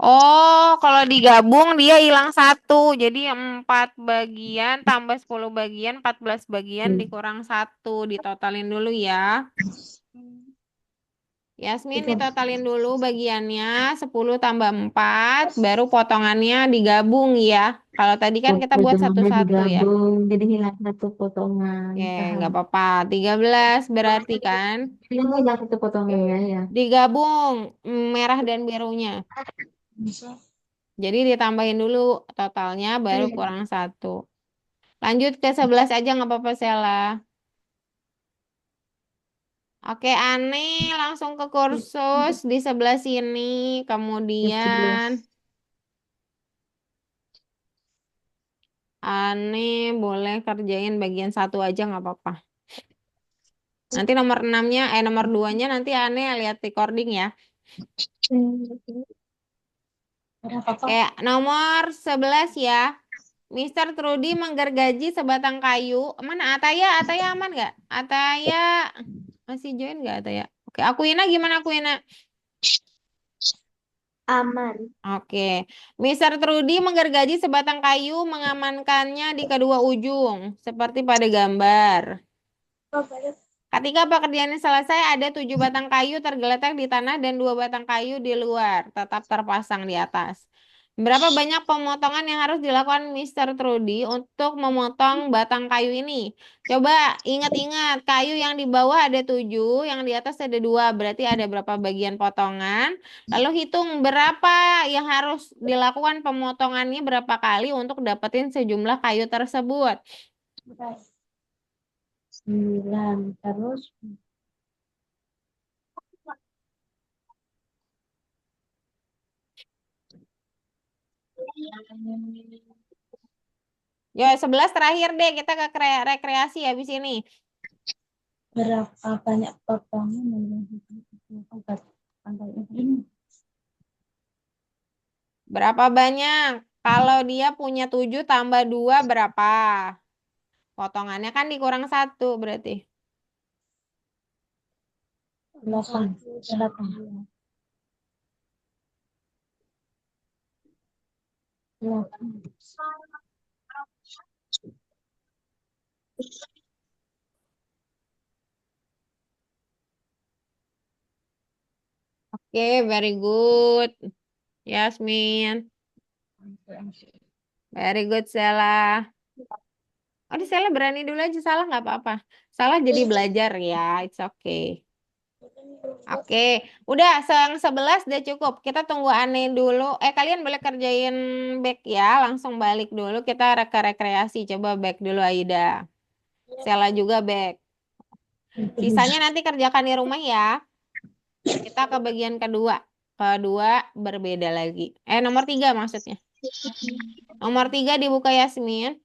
Oh, kalau digabung dia hilang 1. Jadi 4 bagian tambah 10 bagian, 14 bagian dikurang 1. Ditotalin dulu ya. Yasmin ditotalin dulu bagiannya 10 tambah 4, baru potongannya digabung ya. Kalau tadi kan kita buat Potongannya satu-satu ya. digabung, jadi hilang satu potongan. Oke, Paham. nggak apa-apa. 13 berarti kan Ini hilang satu potongannya ya. digabung merah dan birunya. Bisa. Jadi ditambahin dulu totalnya baru kurang 1. Lanjut ke 11 aja nggak apa-apa Sela. Oke, Ane langsung ke kursus di sebelah sini. Kemudian 11. Ane boleh kerjain bagian 1 aja nggak apa-apa. Nanti nomor 6-nya, nomor 2-nya nanti Ane lihat recording ya. Berapa kok? Kayak nomor 11 ya. Mister Trudy menggergaji sebatang kayu. Mana Ataya? Ataya aman nggak? Ataya masih join nggak Ataya? Oke, Akuina gimana Akuina? Aman. Oke, Mister Trudy menggergaji sebatang kayu, mengamankannya di kedua ujung, seperti pada gambar. Ketika pekerjaannya selesai, ada 7 batang kayu tergeletak di tanah dan 2 batang kayu di luar, tetap terpasang di atas. Berapa banyak pemotongan yang harus dilakukan Mister Trudy untuk memotong batang kayu ini? Coba ingat-ingat, kayu yang di bawah ada 7, yang di atas ada 2, berarti ada berapa bagian potongan. Lalu hitung berapa yang harus dilakukan pemotongannya berapa kali untuk dapetin sejumlah kayu tersebut. 9 terus Ya, 11 terakhir deh, kita ke rekreasi habis ini. berapa banyak potongan yang obat pantai ini? Berapa banyak? Kalau dia punya 7 tambah 2 berapa? Potongannya kan dikurang 1 berarti. 8. 8. Oke, very good. Yasmin. Very good, Sela. Oh, di Sela berani dulu aja, salah nggak apa-apa. Salah jadi belajar ya, it's okay. Oke, udah yang 11 udah cukup. Kita tunggu aneh dulu. Kalian boleh kerjain back ya, langsung balik dulu. Kita ke rekreasi. Coba back dulu Aida. Sela juga back. Sisanya nanti kerjakan di rumah ya. Kita ke bagian kedua. Kedua berbeda lagi. Nomor 3 maksudnya. Nomor 3 dibuka Yasmin.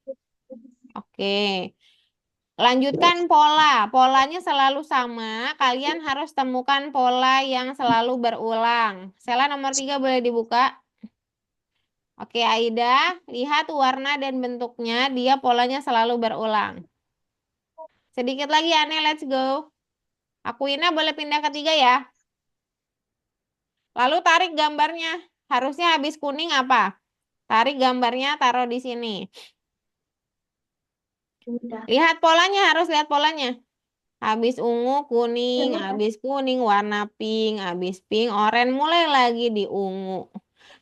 Oke. Lanjutkan pola. Polanya selalu sama. Kalian harus temukan pola yang selalu berulang. Sela nomor 3 boleh dibuka. Oke, Aida. Lihat warna dan bentuknya. Dia polanya selalu berulang. Sedikit lagi, Aneh. Let's go. Akuina boleh pindah ke 3 ya. Lalu tarik gambarnya. Harusnya habis kuning apa? Tarik gambarnya, taruh di sini. Udah. Lihat polanya, harus lihat polanya. Habis ungu, kuning, habis kuning, warna pink, habis pink, oranye, mulai lagi di ungu.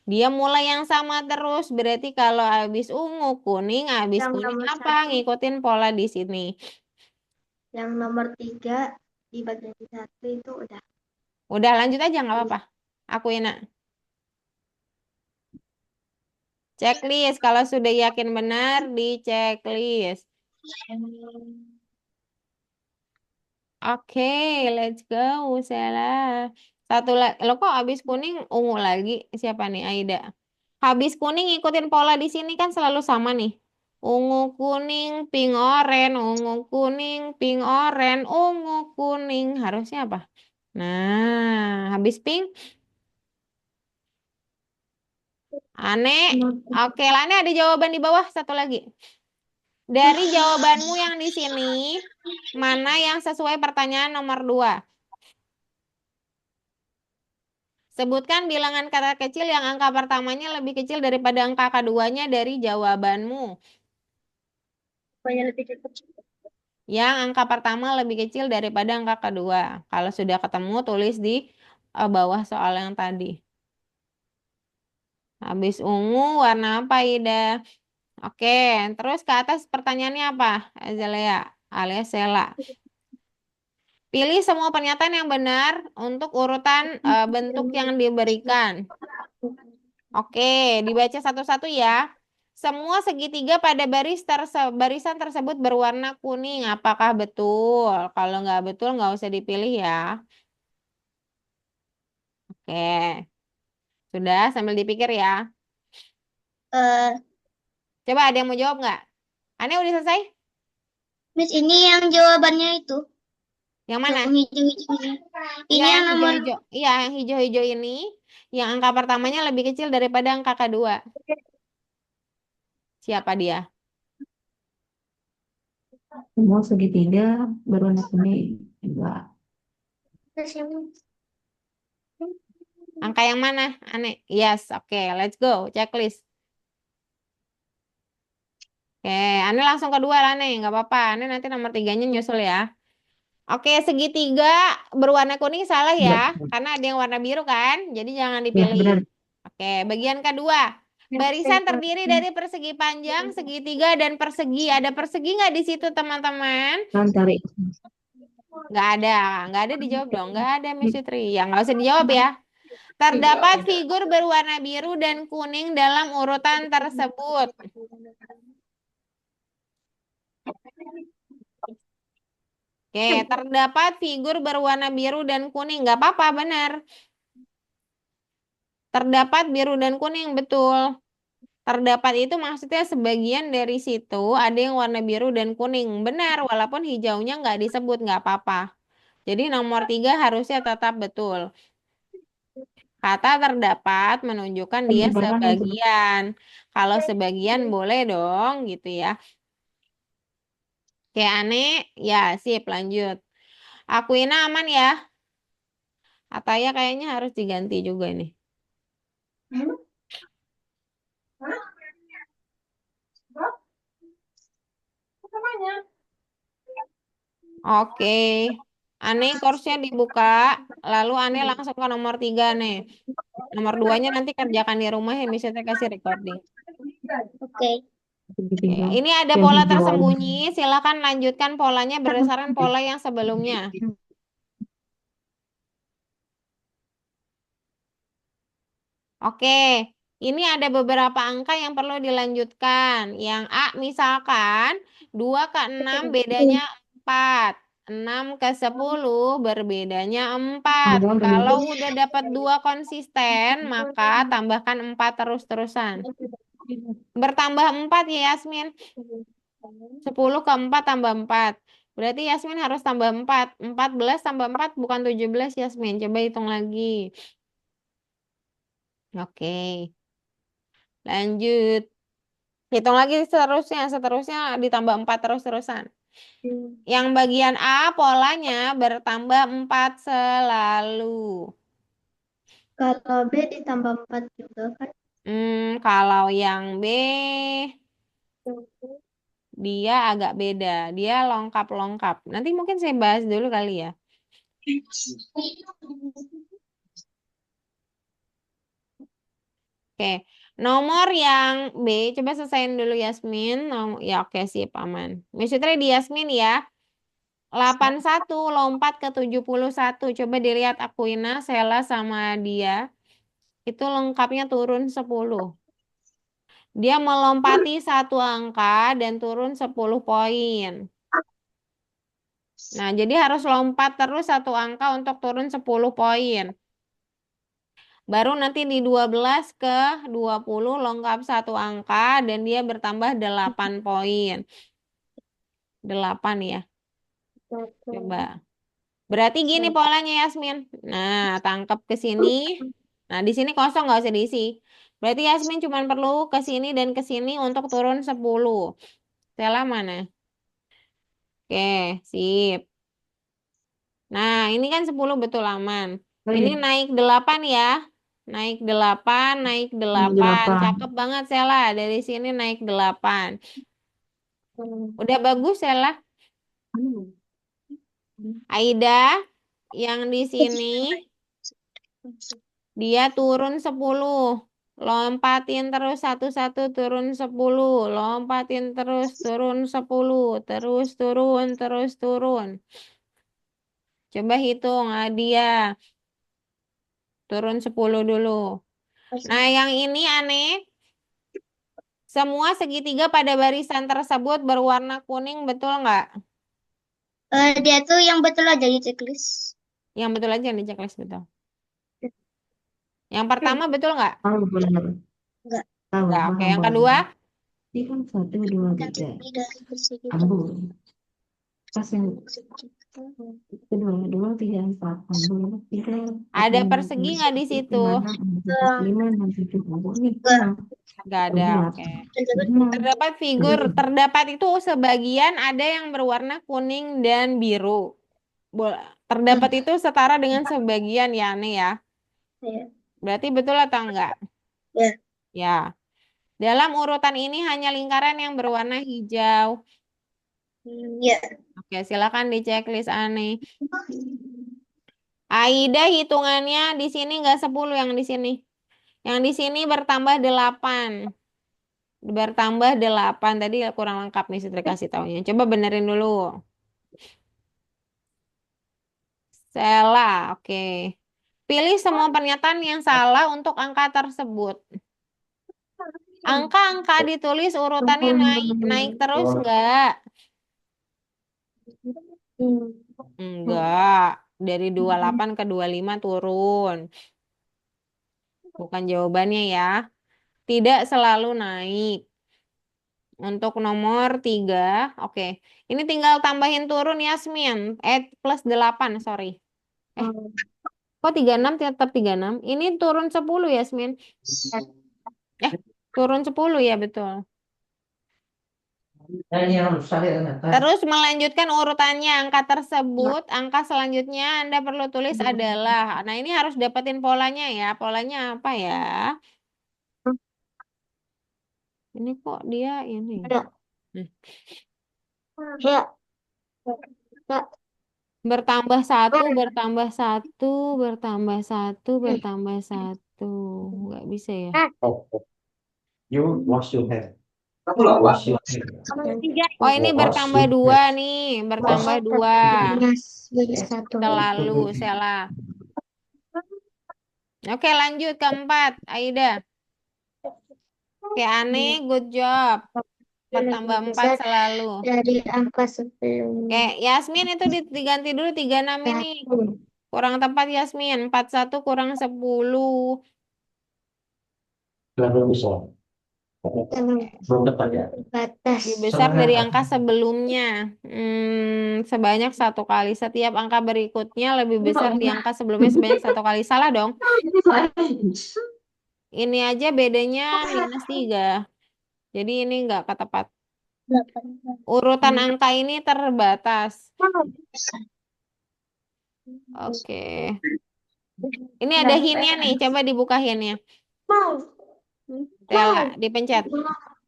Dia mulai yang sama terus, berarti kalau habis ungu, kuning, habis Yang kuning nomor apa? 1. Ngikutin pola di sini. Yang nomor 3 di bagian 1 itu udah. Udah lanjut aja, nggak apa-apa. Aku enak. Checklist, kalau sudah yakin benar, di checklist. Oke, let's go, Sela. Satu lagi, lo kok habis kuning ungu lagi? Siapa nih, Aida? Habis kuning ikutin pola di sini kan selalu sama nih. Ungu kuning, pink oren, ungu kuning, pink oren, ungu kuning. Harusnya apa? Nah, habis pink. Aneh. Oke, Lane ada jawaban di bawah satu lagi. Dari jawabanmu yang di sini, mana yang sesuai pertanyaan nomor 2? Sebutkan bilangan kata kecil yang angka pertamanya lebih kecil daripada angka keduanya dari jawabanmu. Banyak lebih cepat. Yang angka pertama lebih kecil daripada angka kedua. Kalau sudah ketemu, tulis di bawah soal yang tadi. Habis ungu, warna apa, Ida? Oke, terus ke atas pertanyaannya apa, Azalea alias Sela? Pilih semua pernyataan yang benar untuk urutan bentuk yang diberikan. Oke, dibaca satu-satu ya. Semua segitiga pada barisan tersebut berwarna kuning. Apakah betul? Kalau nggak betul, nggak usah dipilih ya. Oke, sudah sambil dipikir ya. Eh, Coba ada yang mau jawab nggak? Aneh udah selesai? Miss, ini yang jawabannya itu. Yang mana? Yang hijau-hijau ini. Iya, Ini yang yang nomor. hijau-hijau. Iya, yang hijau-hijau ini, yang angka pertamanya lebih kecil daripada angka kedua. Siapa dia? Semua segitiga berwarna kuning. Enggak. Angka yang mana? Aneh. Yes, oke, let's go. Checklist. Oke, Aneh langsung kedua lah nih, nggak apa-apa. Aneh nanti nomor tiganya nyusul ya. Oke, segitiga berwarna kuning salah ya, karena ada yang warna biru kan, jadi jangan Ya, dipilih. benar. Oke, bagian kedua. Barisan terdiri dari persegi panjang, segitiga, dan persegi. Ada persegi nggak di situ, teman-teman? Kan tarik. Nggak ada. Nggak ada dijawab dong. Nggak ada, Miss Fitri. Ya, nggak usah dijawab ya. Terdapat figur berwarna biru dan kuning dalam urutan tersebut. Oke, terdapat figur berwarna biru dan kuning. Nggak apa-apa, benar. Terdapat biru dan kuning, betul. Terdapat itu maksudnya sebagian dari situ ada yang warna biru dan kuning. Benar, walaupun hijaunya nggak disebut, nggak apa-apa. Jadi nomor 3 harusnya tetap betul. Kata terdapat menunjukkan dia Penyebaran itu. sebagian. Kalau sebagian boleh dong gitu ya. Kayak aneh, ya sip lanjut. Akuina aman ya? Ataya kayaknya harus diganti juga nih. Oke. Aneh kursnya dibuka. Lalu aneh langsung ke nomor 3 nih. Nomor 2-nya nanti kerjakan di rumah ya. Misalnya kasih recording. Oke. Oke. Segitiga. Ini ada Yang pola hijau. tersembunyi. Silakan lanjutkan polanya berdasarkan pola yang sebelumnya. Oke, ini ada beberapa angka yang perlu dilanjutkan. Yang A misalkan 2 ke 6 bedanya 4. 6 ke 10 berbedanya 4. Semua Kalau begitu. udah dapat 2 konsisten, maka tambahkan 4 terus-terusan. Bertambah 4 ya Yasmin. 10 ke 4 tambah 4. Berarti Yasmin harus tambah 4. 14 tambah 4 bukan 17 Yasmin. Coba hitung lagi. Oke. Lanjut. Hitung lagi seterusnya ditambah 4 terus-terusan. Yang bagian A polanya bertambah 4 selalu. Kalau B ditambah 4 juga kan. Kalau yang B dia agak beda. Dia lengkap-lengkap. Nanti mungkin saya bahas dulu kali ya. Oke. Nomor yang B, coba selesaiin dulu Yasmin. Ya oke sip aman. Maksudnya di Yasmin ya. 81 lompat ke 71. Coba dilihat Akuina, Sela sama dia. Itu lengkapnya turun 10. Dia melompati satu angka dan turun 10 poin. Nah, jadi harus lompat terus satu angka untuk turun 10 poin. Baru nanti di 12 ke 20 lengkap satu angka dan dia bertambah 8 poin. 8 ya. Coba. Berarti gini polanya Yasmin. Nah, tangkap ke sini. Nah, di sini kosong nggak usah diisi. Berarti Yasmin cuma perlu ke sini dan ke sini untuk turun 10. Stella mana? Oke, sip. Nah, ini kan 10 betul aman. Oh Ini iya, naik 8 ya. Naik 8, naik ini 8. 8. Cakep banget, Sela. Dari sini naik 8. Udah bagus, Sela. Aida, yang di sini, dia turun 10. Lompatin terus satu-satu turun 10. Lompatin terus turun 10. Terus turun, terus turun. Coba hitung, dia turun 10 dulu. Nah, yang ini aneh. Semua segitiga pada barisan tersebut berwarna kuning, betul nggak? Dia tuh yang betul aja di checklist. Yang betul aja yang di checklist betul. Yang pertama betul nggak? Tahu benar. Enggak. Tahu, Nggak, oke. paham, Yang paham. kedua, Ini kan 1, 2, 3. Ini dari persegi Ambil. Pas yang kedua, 2, 3, 4. Ambil. 3, 4, ada 5, persegi 6, nggak di 7, situ? 8, 9, 5, 6, 7. Ambil. Ini enggak. kurang. Nggak ada, Buat. oke. Benar. Terdapat figur, Jadi, terdapat itu sebagian ada yang berwarna kuning dan biru. Terdapat itu setara dengan sebagian ya, nih ya. Ya. Berarti betul atau enggak? Ya. Ya. Dalam urutan ini hanya lingkaran yang berwarna hijau. Ya. Oke, silakan di checklist aneh. Aida hitungannya di sini nggak 10 yang di sini. Yang di sini bertambah 8. Bertambah 8. Tadi kurang lengkap nih Sitri kasih taunya. Coba benerin dulu. Salah, oke. Pilih semua pernyataan yang salah untuk angka tersebut. Angka-angka ditulis urutannya naik. Naik terus nggak? Enggak. Dari 28 ke 25 turun. Bukan jawabannya ya. Tidak selalu naik. Untuk nomor 3, oke. Ini tinggal tambahin turun Yasmin. Plus 8, sorry. Kok 36 tetap 36? Ini turun 10 Yasmin. Turun 10 ya betul. Terus melanjutkan urutannya angka tersebut, angka selanjutnya Anda perlu tulis adalah. Nah, ini harus dapetin polanya ya. Polanya apa ya? Ini kok dia ini. Ada. Nah, Ya. Ya. bertambah satu, bertambah satu, bertambah satu, bertambah satu. Nggak bisa ya. You wash your hair. Wash your hair. Oh, ini Wash bertambah your 2 hair. nih. Bertambah 2. Jadi satu. Terlalu, salah. Oke, lanjut keempat. Aida. Oke, aneh, good job. Bertambah 4 selalu. Dari angka Oke, sebelumnya. Yasmin itu diganti dulu 36 ini. Kurang tepat Yasmin. 41 kurang 10. Belum bisa. Belum tepat ya. Batas. Lebih besar dari angka sebelumnya. Sebanyak 1 kali. Setiap angka berikutnya lebih besar di angka sebelumnya sebanyak 1 kali. Salah dong. Ini aja bedanya -3. Jadi ini nggak ketepat. 8. Urutan angka ini terbatas. Oke. Ini ada hintnya nih. Coba dibuka hintnya. Tela, dipencet.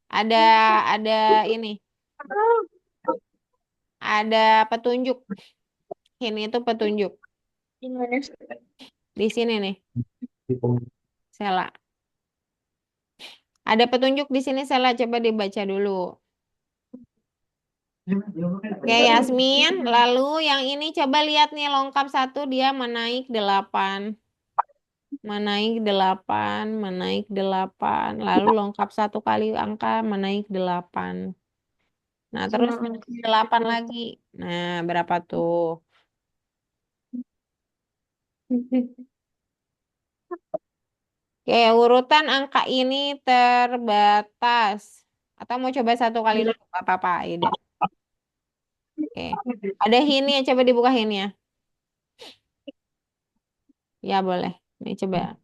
Ada ini. Ada petunjuk. Ini itu petunjuk. Di mana? Di sini nih. Sela. Ada petunjuk di sini Sela. Coba dibaca dulu. Oke, Yasmin. Lalu yang ini coba lihat nih lengkap 1 dia menaik 8. Menaik 8, menaik 8. Lalu lengkap 1 kali angka menaik 8. Nah, terus menaik 8 lagi. Nah, berapa tuh? Oke, urutan angka ini terbatas. Atau mau coba 1 kali dulu? Gak apa-apa, Aida. Oke. Ada hintnya, coba dibuka hintnya. Ya, boleh. Nih, coba.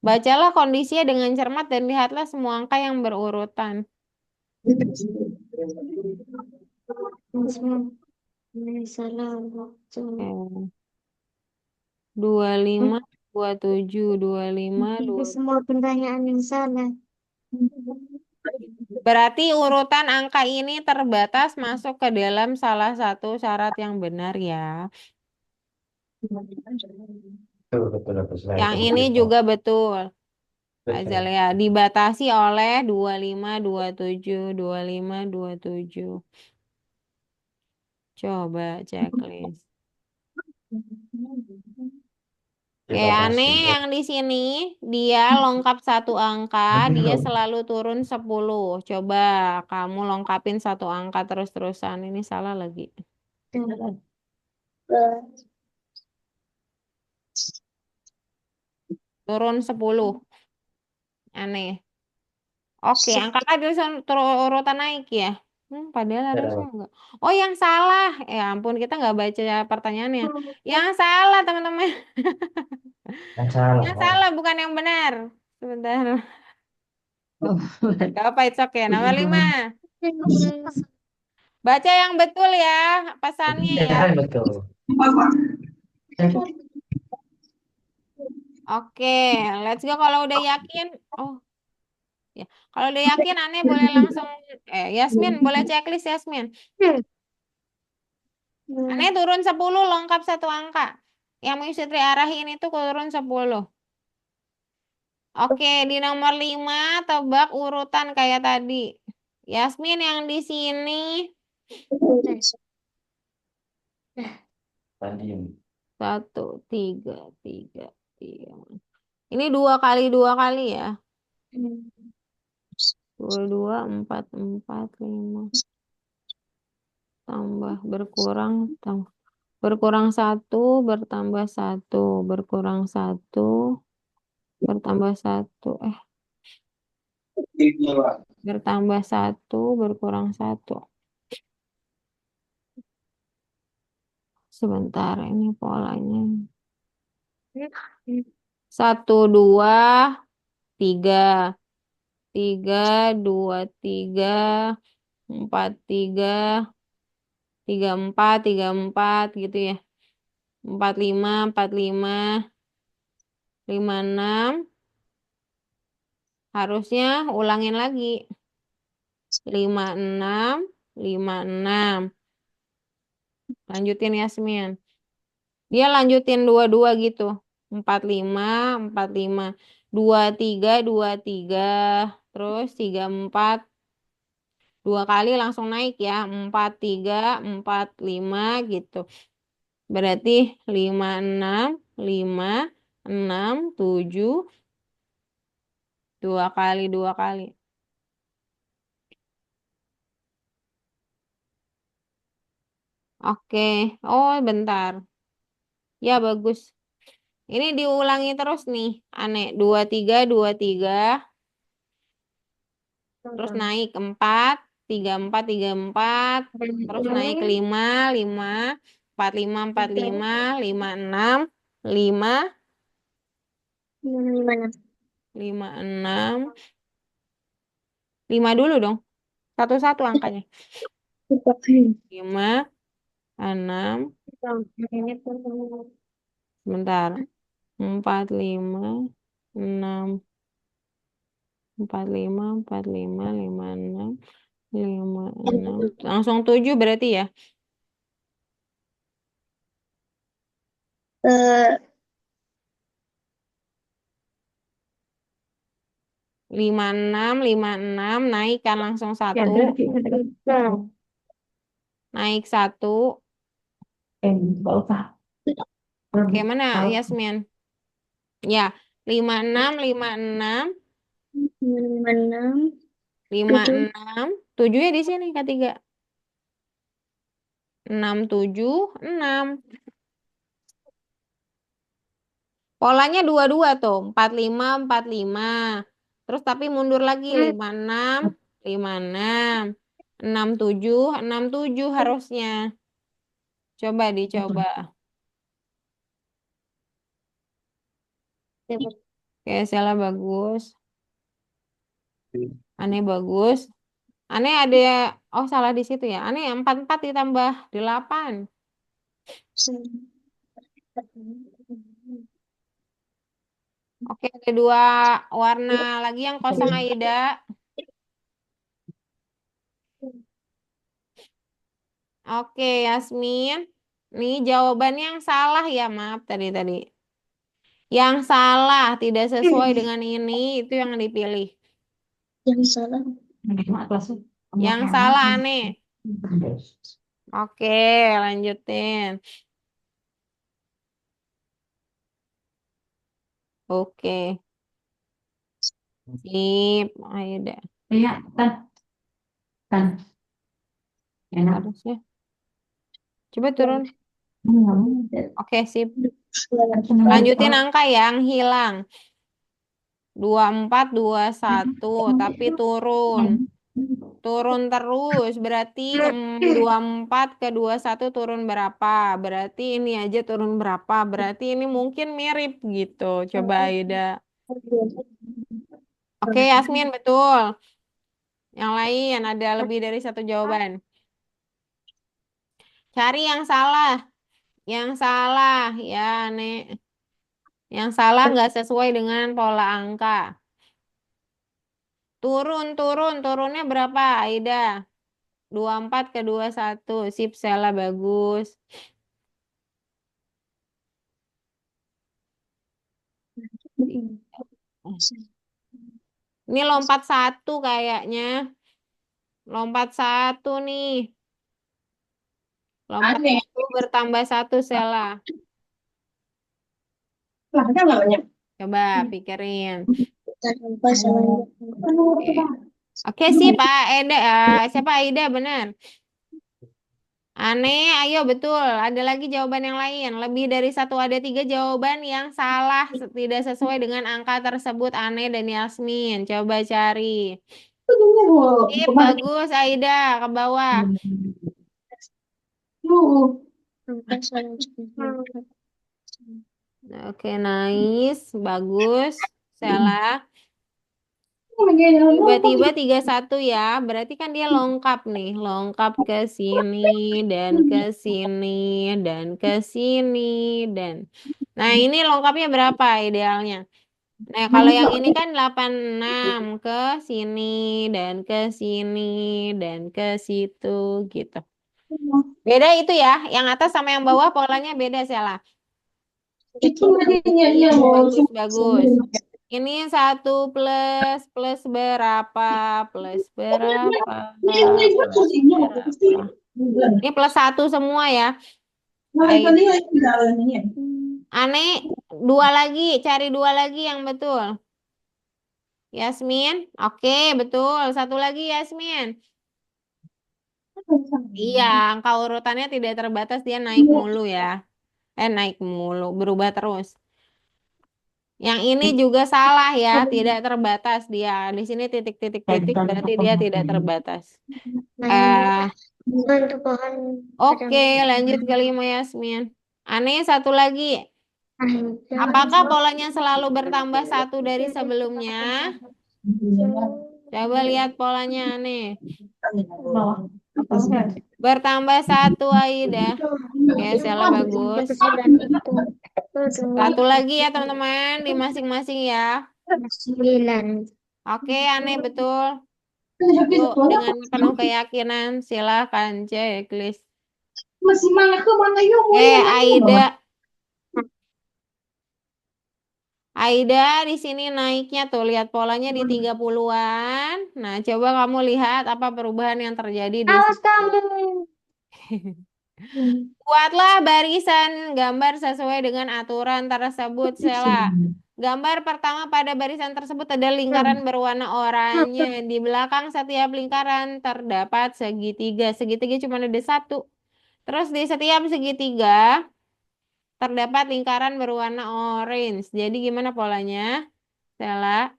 Bacalah kondisinya dengan cermat dan lihatlah semua angka yang berurutan. Salah. Oke. 25, 27, 25, Itu semua pertanyaan yang salah. Berarti urutan angka ini terbatas masuk ke dalam salah satu syarat yang benar ya. Betul, betul, betul. Selain Yang itu ini betul. juga betul. Betul. Azalea dibatasi oleh 25, 27, 25, 27. Coba checklist. Oke, Dibatasi. aneh yang di sini dia lengkap satu angka, dia selalu turun 10. Coba kamu lengkapin satu angka terus-terusan. Ini salah lagi. Turun 10. Aneh. Oke, angka adil urutan naik ya. Padahal harusnya Ya, enggak. Oh, yang salah. Ya ampun, kita nggak baca pertanyaannya. Yang salah, teman-teman. yang salah. Yang salah, bukan yang benar. Sebentar. Oh, Gak apa, it's okay. Nomor 5. Baca yang betul ya, pesannya Ya, ya. kan betul. Oke, let's go. Kalau udah yakin, oh ya, kalau udah yakin, aneh boleh langsung. Yasmin, boleh checklist Yasmin. Aneh turun 10, lengkap satu angka. Yang mau Sutri arahin itu turun 10. Oke, di nomor 5 tebak urutan kayak tadi. Yasmin yang di sini Tadi 1, 3, 3, 3. Ini 2 kali ya. 2, 2, 4, 4, 5. Tambah, berkurang, berkurang 1, bertambah 1, berkurang 1, bertambah 1. Bertambah 1, berkurang 1. Sebentar, ini polanya. 1, 2, 3. 3, 2, 3, 4, 3, 3, 4, 3, 4 gitu ya. 4, 5, 4, 5, 5, 6. Harusnya ulangin lagi. 5, 6, 5, 6. Lanjutin Yasmin. Dia lanjutin 2, 2 gitu. 4, 5, 4, 5. 2, 3, 2, 3. Terus 3, 4. 2 kali langsung naik ya. 4, 3, 4, 5 gitu. Berarti 5, 6, 5, 6, 7. 2 kali, 2 kali. Oke. Oh, bentar. Ya, bagus. Ini diulangi terus nih. Aneh. 2, 3, 2, 3. Terus naik 4, 3, 4, 3, 4. Terus naik 5, 5. 4, 5, 4, 5. 5, 6. 5, 5, 6. 5 dulu dong. Satu-satu angkanya. 5, 6. Bentar. 4, 5, 6. 4, 5, 4, 5, 5, 6. 5, 6. Langsung 7 berarti ya. 5, 6, 5, 6. Naik kan langsung 1. Naik 1. Nggak usah. Oke, mana Yasmin? Ya, 5, 6, 5, 6. 5, 6. 7 ya di sini ketiga. 6, 7, 6. Polanya 2, 2 tuh. 4, 5, 4, 5. Terus tapi mundur lagi. 5, 6, 5, 6. 6, 7, 6, 7 harusnya. Coba dicoba. Oke, salah bagus. Aneh bagus. Aneh ada, oh salah di situ ya. Aneh 4, 4 ditambah 8. Oke, ada dua warna lagi yang kosong Aida. Oke, Yasmin. Nih jawaban yang salah ya, maaf tadi. Yang salah tidak sesuai dengan ini, itu yang dipilih. Yang salah. Yang salah aneh. Oke, lanjutin. Oke, sip. Aida. Iya, kan. Enak. Harusnya. Coba turun. Oke, sip. Lanjutin angka yang hilang. 24, 21, tapi turun. Turun terus, berarti 24 ke 21 turun berapa? Berarti ini aja turun berapa? Berarti ini mungkin mirip gitu. Coba Aida. Oke, Yasmin, betul. Yang lain ada lebih dari satu jawaban. Cari yang salah. Yang salah, ya, Nek. Yang salah nggak sesuai dengan pola angka. Turunnya berapa, Aida? 24 ke 21. Sip, Sela, bagus. Ini lompat satu kayaknya. Lompat satu nih. Lompat Aneh. satu bertambah satu, Sela. Lah, ada nggak banyak? Coba pikirin. Kita lupa sama Oke, Oke sih Pak Eda. Siapa Aida benar. Aneh, ayo betul. Ada lagi jawaban yang lain. Lebih dari satu ada 3 jawaban yang salah. Tidak sesuai dengan angka tersebut. Aneh dan Yasmin. Coba cari. Sip, bagus Aida. Ke bawah. Oke, nice. Bagus. Salah. Tiba-tiba 31 ya. Berarti kan dia lengkap nih. Lengkap ke sini dan ke sini dan ke sini dan. Nah, ini lengkapnya berapa idealnya? Nah, kalau yang ini kan 86 ke sini dan ke sini dan ke situ gitu. Beda itu ya. Yang atas sama yang bawah polanya beda salah. Itu adanya Iya, yang mau bagus. Ini 1 plus berapa? Plus berapa? Plus berapa? Ini plus 1 semua ya. Aneh, 2 lagi. Cari 2 lagi yang betul. Yasmin, oke betul. 1 lagi Yasmin. Iya, angka urutannya tidak terbatas. Dia naik mulu ya. Naik mulu. Berubah terus. Yang ini juga salah ya, tidak terbatas dia. Di sini titik-titik-titik berarti dia tidak terbatas. Untuk pohon. Oke, lanjut ke 5 Yasmin. Aneh, 1 lagi. Apakah polanya selalu bertambah 1 dari sebelumnya? Coba lihat polanya Aneh. Bertambah 1 Aida. Oke, Sela bagus. 1 lagi ya teman-teman di masing-masing ya. 9. Oke, Aneh betul. Yuk, dengan penuh keyakinan silahkan checklist. Masih mana ke mana yuk? Aida. Aida di sini naiknya tuh lihat polanya di 30-an. Nah, coba kamu lihat apa perubahan yang terjadi di Awas situ. kamu. Buatlah barisan gambar sesuai dengan aturan tersebut, Sela. Gambar pertama pada barisan tersebut ada lingkaran berwarna oranye. Di belakang setiap lingkaran terdapat segitiga. Segitiga cuma ada 1. Terus di setiap segitiga terdapat lingkaran berwarna orange. Jadi gimana polanya? Sela.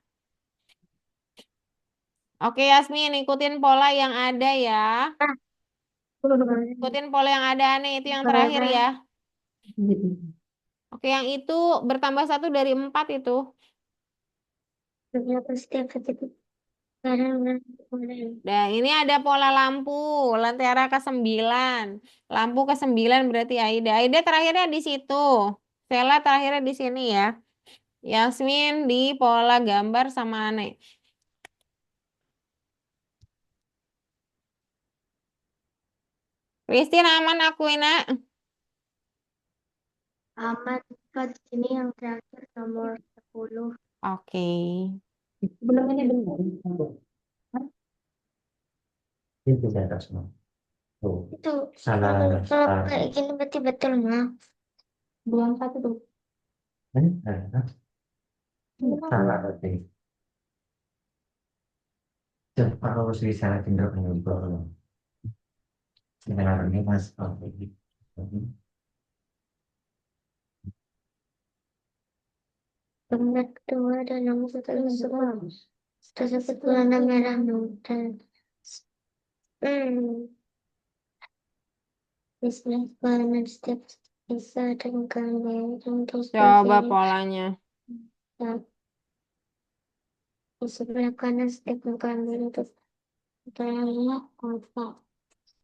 Oke Yasmin, ikutin pola yang ada ya. Ikutin pola yang ada nih, itu yang terakhir ya. Oke, yang itu bertambah 1 dari 4 itu. Nah, ini ada pola lampu, lentera ke-9. Lampu ke-9 berarti Aida. Aida terakhirnya di situ. Sela terakhirnya di sini ya. Yasmin di pola gambar sama Ane. Christine aman aku nak. Aman, Kak, di sini yang terakhir nomor 10. Oke. Belum ini benar. Itu di atas no. Tuh, Itu salah kalau salah. kayak gini berarti betul, Ma. Belum satu tuh. Salah berarti. Cepat harus bisa tinggal mengukur. Sebenarnya mas. Oke. Benar kedua dan nomor satu sebab tersebut warna merah muda. Bisnis warna setiap bisa dengan yang Coba polanya. di sebelah kanan setiap gambar itu terlihat kotak.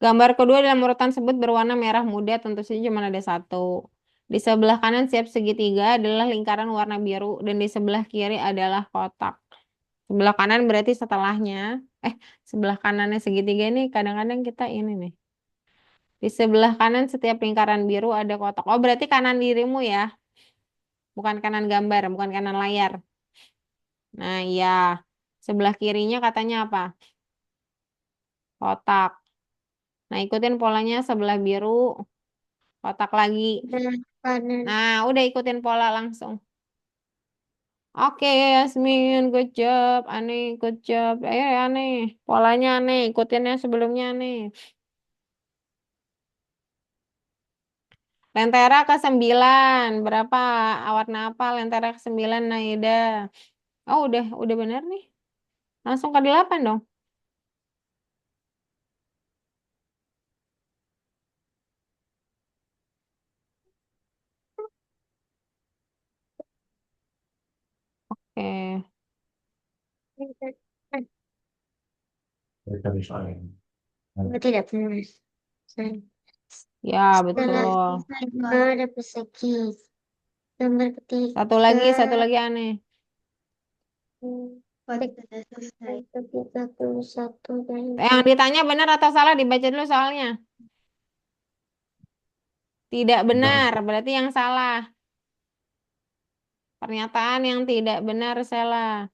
Gambar kedua dalam urutan tersebut berwarna merah muda, tentu saja cuma ada satu. Di sebelah kanan setiap segitiga adalah lingkaran warna biru dan di sebelah kiri adalah kotak. Sebelah kanan berarti setelahnya. Sebelah kanannya segitiga ini kadang-kadang kita ini nih. Di sebelah kanan setiap lingkaran biru ada kotak. Oh, berarti kanan dirimu ya. Bukan kanan gambar, bukan kanan layar. Nah, iya. Sebelah kirinya katanya apa? Kotak. Nah, ikutin polanya sebelah biru, kotak lagi. Sebelah kanan Nah, udah ikutin pola langsung. Oke, Yasmin, good job. Aneh, good job. Aneh. Polanya aneh, ikutin yang sebelumnya aneh. Lentera ke-9. Berapa? Warna apa lentera ke-9, Naida? Oh, udah bener nih. Langsung ke 8 dong. Oke. Itu soalnya. tidak benar. Ya, betul. Ada persegi. Gambar ketiga. Satu lagi aneh. Satu dan Yang ditanya benar atau salah dibaca dulu soalnya. Tidak benar, berarti yang salah. Pernyataan yang tidak benar salah.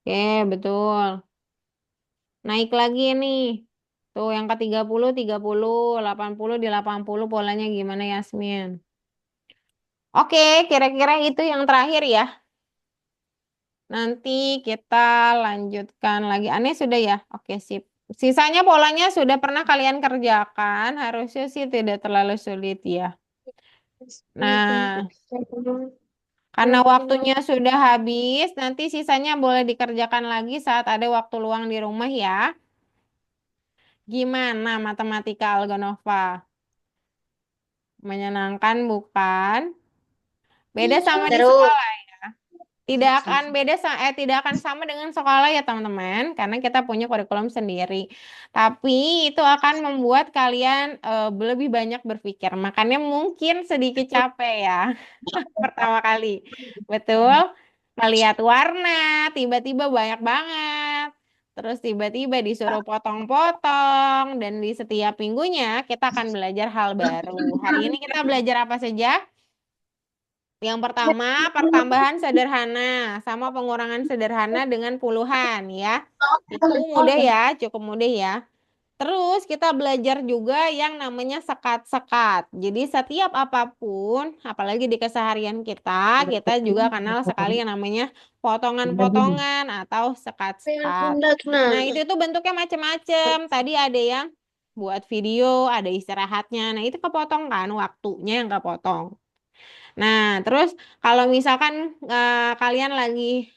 Oke, betul. Naik lagi nih. Tuh yang ke 30, 30, 80 di 80 polanya gimana Yasmin? Oke, kira-kira itu yang terakhir ya. Nanti kita lanjutkan lagi. Aneh sudah ya? Oke, sip. Sisanya polanya sudah pernah kalian kerjakan. Harusnya sih tidak terlalu sulit ya. Nah, karena waktunya sudah habis, nanti sisanya boleh dikerjakan lagi saat ada waktu luang di rumah ya. Gimana matematika Algonova? Menyenangkan bukan? Beda sama di Terus. sekolah. Tidak akan sama dengan sekolah ya teman-teman, karena kita punya kurikulum sendiri. Tapi itu akan membuat kalian lebih banyak berpikir. Makanya mungkin sedikit capek ya pertama kali. Betul? Melihat warna, tiba-tiba banyak banget. Terus tiba-tiba disuruh potong-potong dan di setiap minggunya kita akan belajar hal baru. Hari ini kita belajar apa saja? Yang pertama, pertambahan sederhana sama pengurangan sederhana dengan puluhan ya. Itu mudah ya, cukup mudah ya. Terus kita belajar juga yang namanya sekat-sekat. Jadi setiap apapun, apalagi di keseharian kita juga kenal sekali yang namanya potongan-potongan atau sekat-sekat. Nah, itu tuh bentuknya macam-macam. Tadi ada yang buat video, ada istirahatnya. Nah, itu kepotong kan, waktunya yang kepotong. Nah, terus kalau misalkan kalian lagi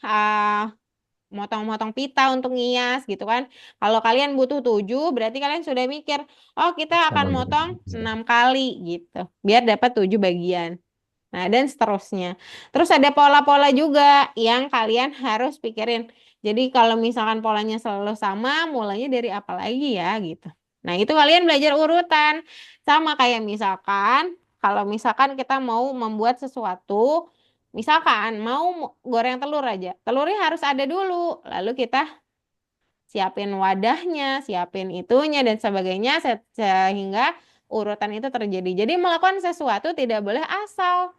motong-motong pita untuk ngias gitu kan. Kalau kalian butuh 7, berarti kalian sudah mikir, oh kita akan motong 6 kali gitu. Biar dapat 7 bagian. Nah, dan seterusnya. Terus ada pola-pola juga yang kalian harus pikirin. Jadi kalau misalkan polanya selalu sama, mulainya dari apa lagi ya gitu. Nah, itu kalian belajar urutan. Sama kayak misalkan, kalau misalkan kita mau membuat sesuatu, misalkan mau goreng telur aja. Telurnya harus ada dulu. Lalu kita siapin wadahnya, siapin itunya dan sebagainya sehingga urutan itu terjadi. Jadi melakukan sesuatu tidak boleh asal,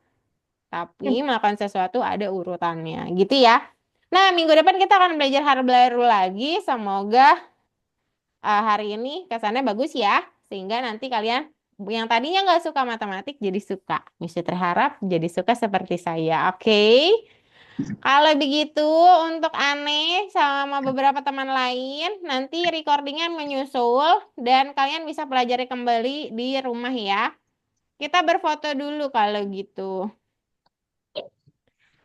tapi melakukan sesuatu ada urutannya, gitu ya. Nah, minggu depan kita akan belajar hal baru lagi. Semoga hari ini kesannya bagus ya, sehingga nanti kalian yang tadinya nggak suka matematik jadi suka. Mesti terharap jadi suka seperti saya, oke? Kalau begitu, untuk Aneh sama beberapa teman lain, nanti recordingnya menyusul dan kalian bisa pelajari kembali di rumah ya. Kita berfoto dulu kalau gitu.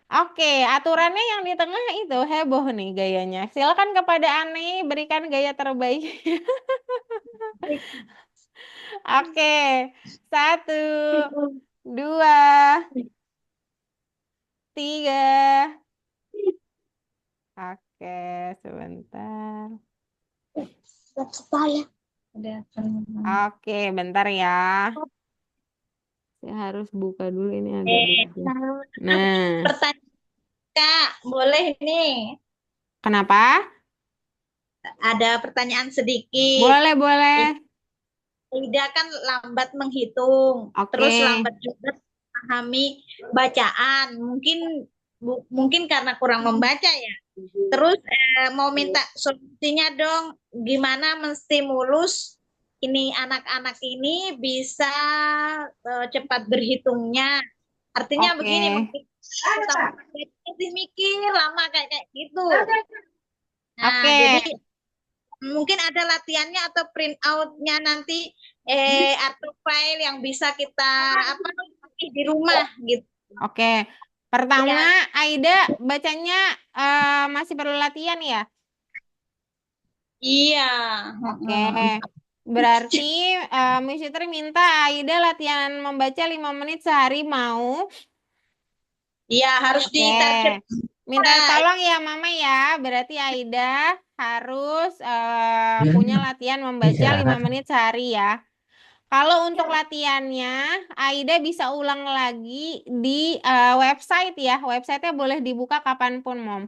Oke, aturannya yang di tengah itu heboh nih gayanya. Silakan kepada Aneh, berikan gaya terbaik. Oke, 1, 2, 3. Oke, sebentar. Kepala. Udah. Oke, bentar ya. Saya harus buka dulu ini agak beda. Nah, Pertanyaan Kak, boleh nih. kenapa? Ada pertanyaan sedikit. Boleh. Ida kan lambat menghitung, Oke. terus lambat juga memahami bacaan. Mungkin karena kurang membaca ya. Terus mau minta solusinya dong, gimana menstimulus ini anak-anak ini bisa cepat berhitungnya. Artinya Oke. begini, mungkin masih mikir lama kayak gitu. Nah, Oke. jadi mungkin ada latihannya atau print out-nya nanti atau file yang bisa kita pakai di rumah gitu. Oke. Pertama, Aida bacanya masih perlu latihan ya? Iya. Oke. Berarti Miss Fitri minta Aida latihan membaca 5 menit sehari mau? Iya, harus Oke. ditarget. Minta tolong ya Mama ya. Berarti Aida harus punya latihan membaca 5 menit sehari ya. Kalau untuk latihannya, Aida bisa ulang lagi di website ya. Websitenya boleh dibuka kapanpun, Mom.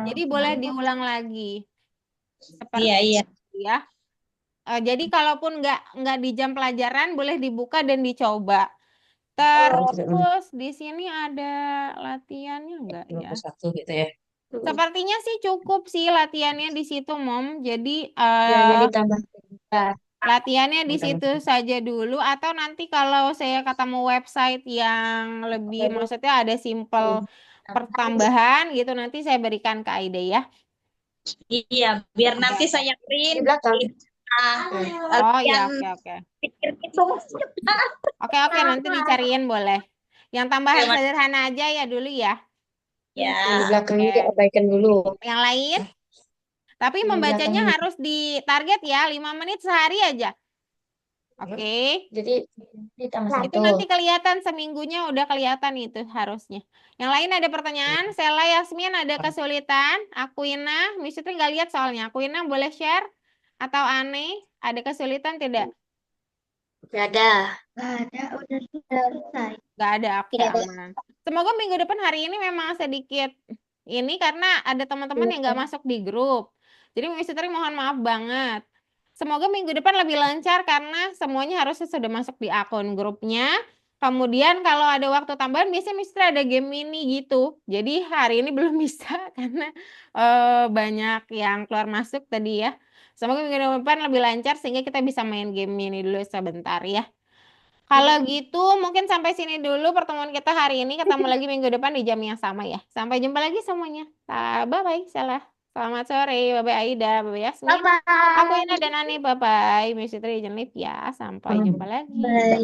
Jadi boleh diulang lagi. Seperti Iya. itu ya. Jadi kalaupun nggak di jam pelajaran, boleh dibuka dan dicoba. Terus di sini ada latihannya enggak ya? 21 gitu ya. Sepertinya sih cukup sih latihannya di situ, Mom. Jadi Jadi tambah. latihannya di situ saja dulu atau nanti kalau saya ketemu website yang lebih maksudnya ada simple pertambahan gitu nanti saya berikan ke Aida ya. Iya, biar nanti saya print. Di belakang. Oh iya, oke. Pikir itu. Oke, nanti dicariin boleh. Yang tambahan sederhana aja ya dulu ya. Ya. Di belakangnya diabaikan dulu. Yang lain? Tapi membacanya harus ditarget ya 5 menit sehari aja. Oke. Jadi ditambah Itu satu. nanti kelihatan seminggunya udah kelihatan itu harusnya. Yang lain ada pertanyaan? Sela, Yasmin ada kesulitan? Akuina, Miss Fitri nggak lihat soalnya. Akuina boleh share? Atau Aneh ada kesulitan tidak? Gak ada. Udah selesai. Nggak ada, oke Tidak ada. aman. Semoga minggu depan hari ini memang sedikit ini karena ada teman-teman yang nggak masuk di grup. Jadi Miss Fitri mohon maaf banget. Semoga minggu depan lebih lancar karena semuanya harusnya sudah masuk di akun grupnya. Kemudian kalau ada waktu tambahan biasanya Miss Fitri ada game mini gitu. Jadi hari ini belum bisa karena banyak yang keluar masuk tadi ya. Semoga minggu depan lebih lancar sehingga kita bisa main game mini dulu sebentar ya. Kalau gitu mungkin sampai sini dulu pertemuan kita hari ini. Ketemu lagi minggu depan di jam yang sama ya. Sampai jumpa lagi semuanya. Bye-bye. Salah. Selamat sore. Bye-bye Aida. Bye-bye Yasmin. Aku Ina dan Ani. Bye-bye. Miss Fitri izin live ya. Sampai jumpa lagi.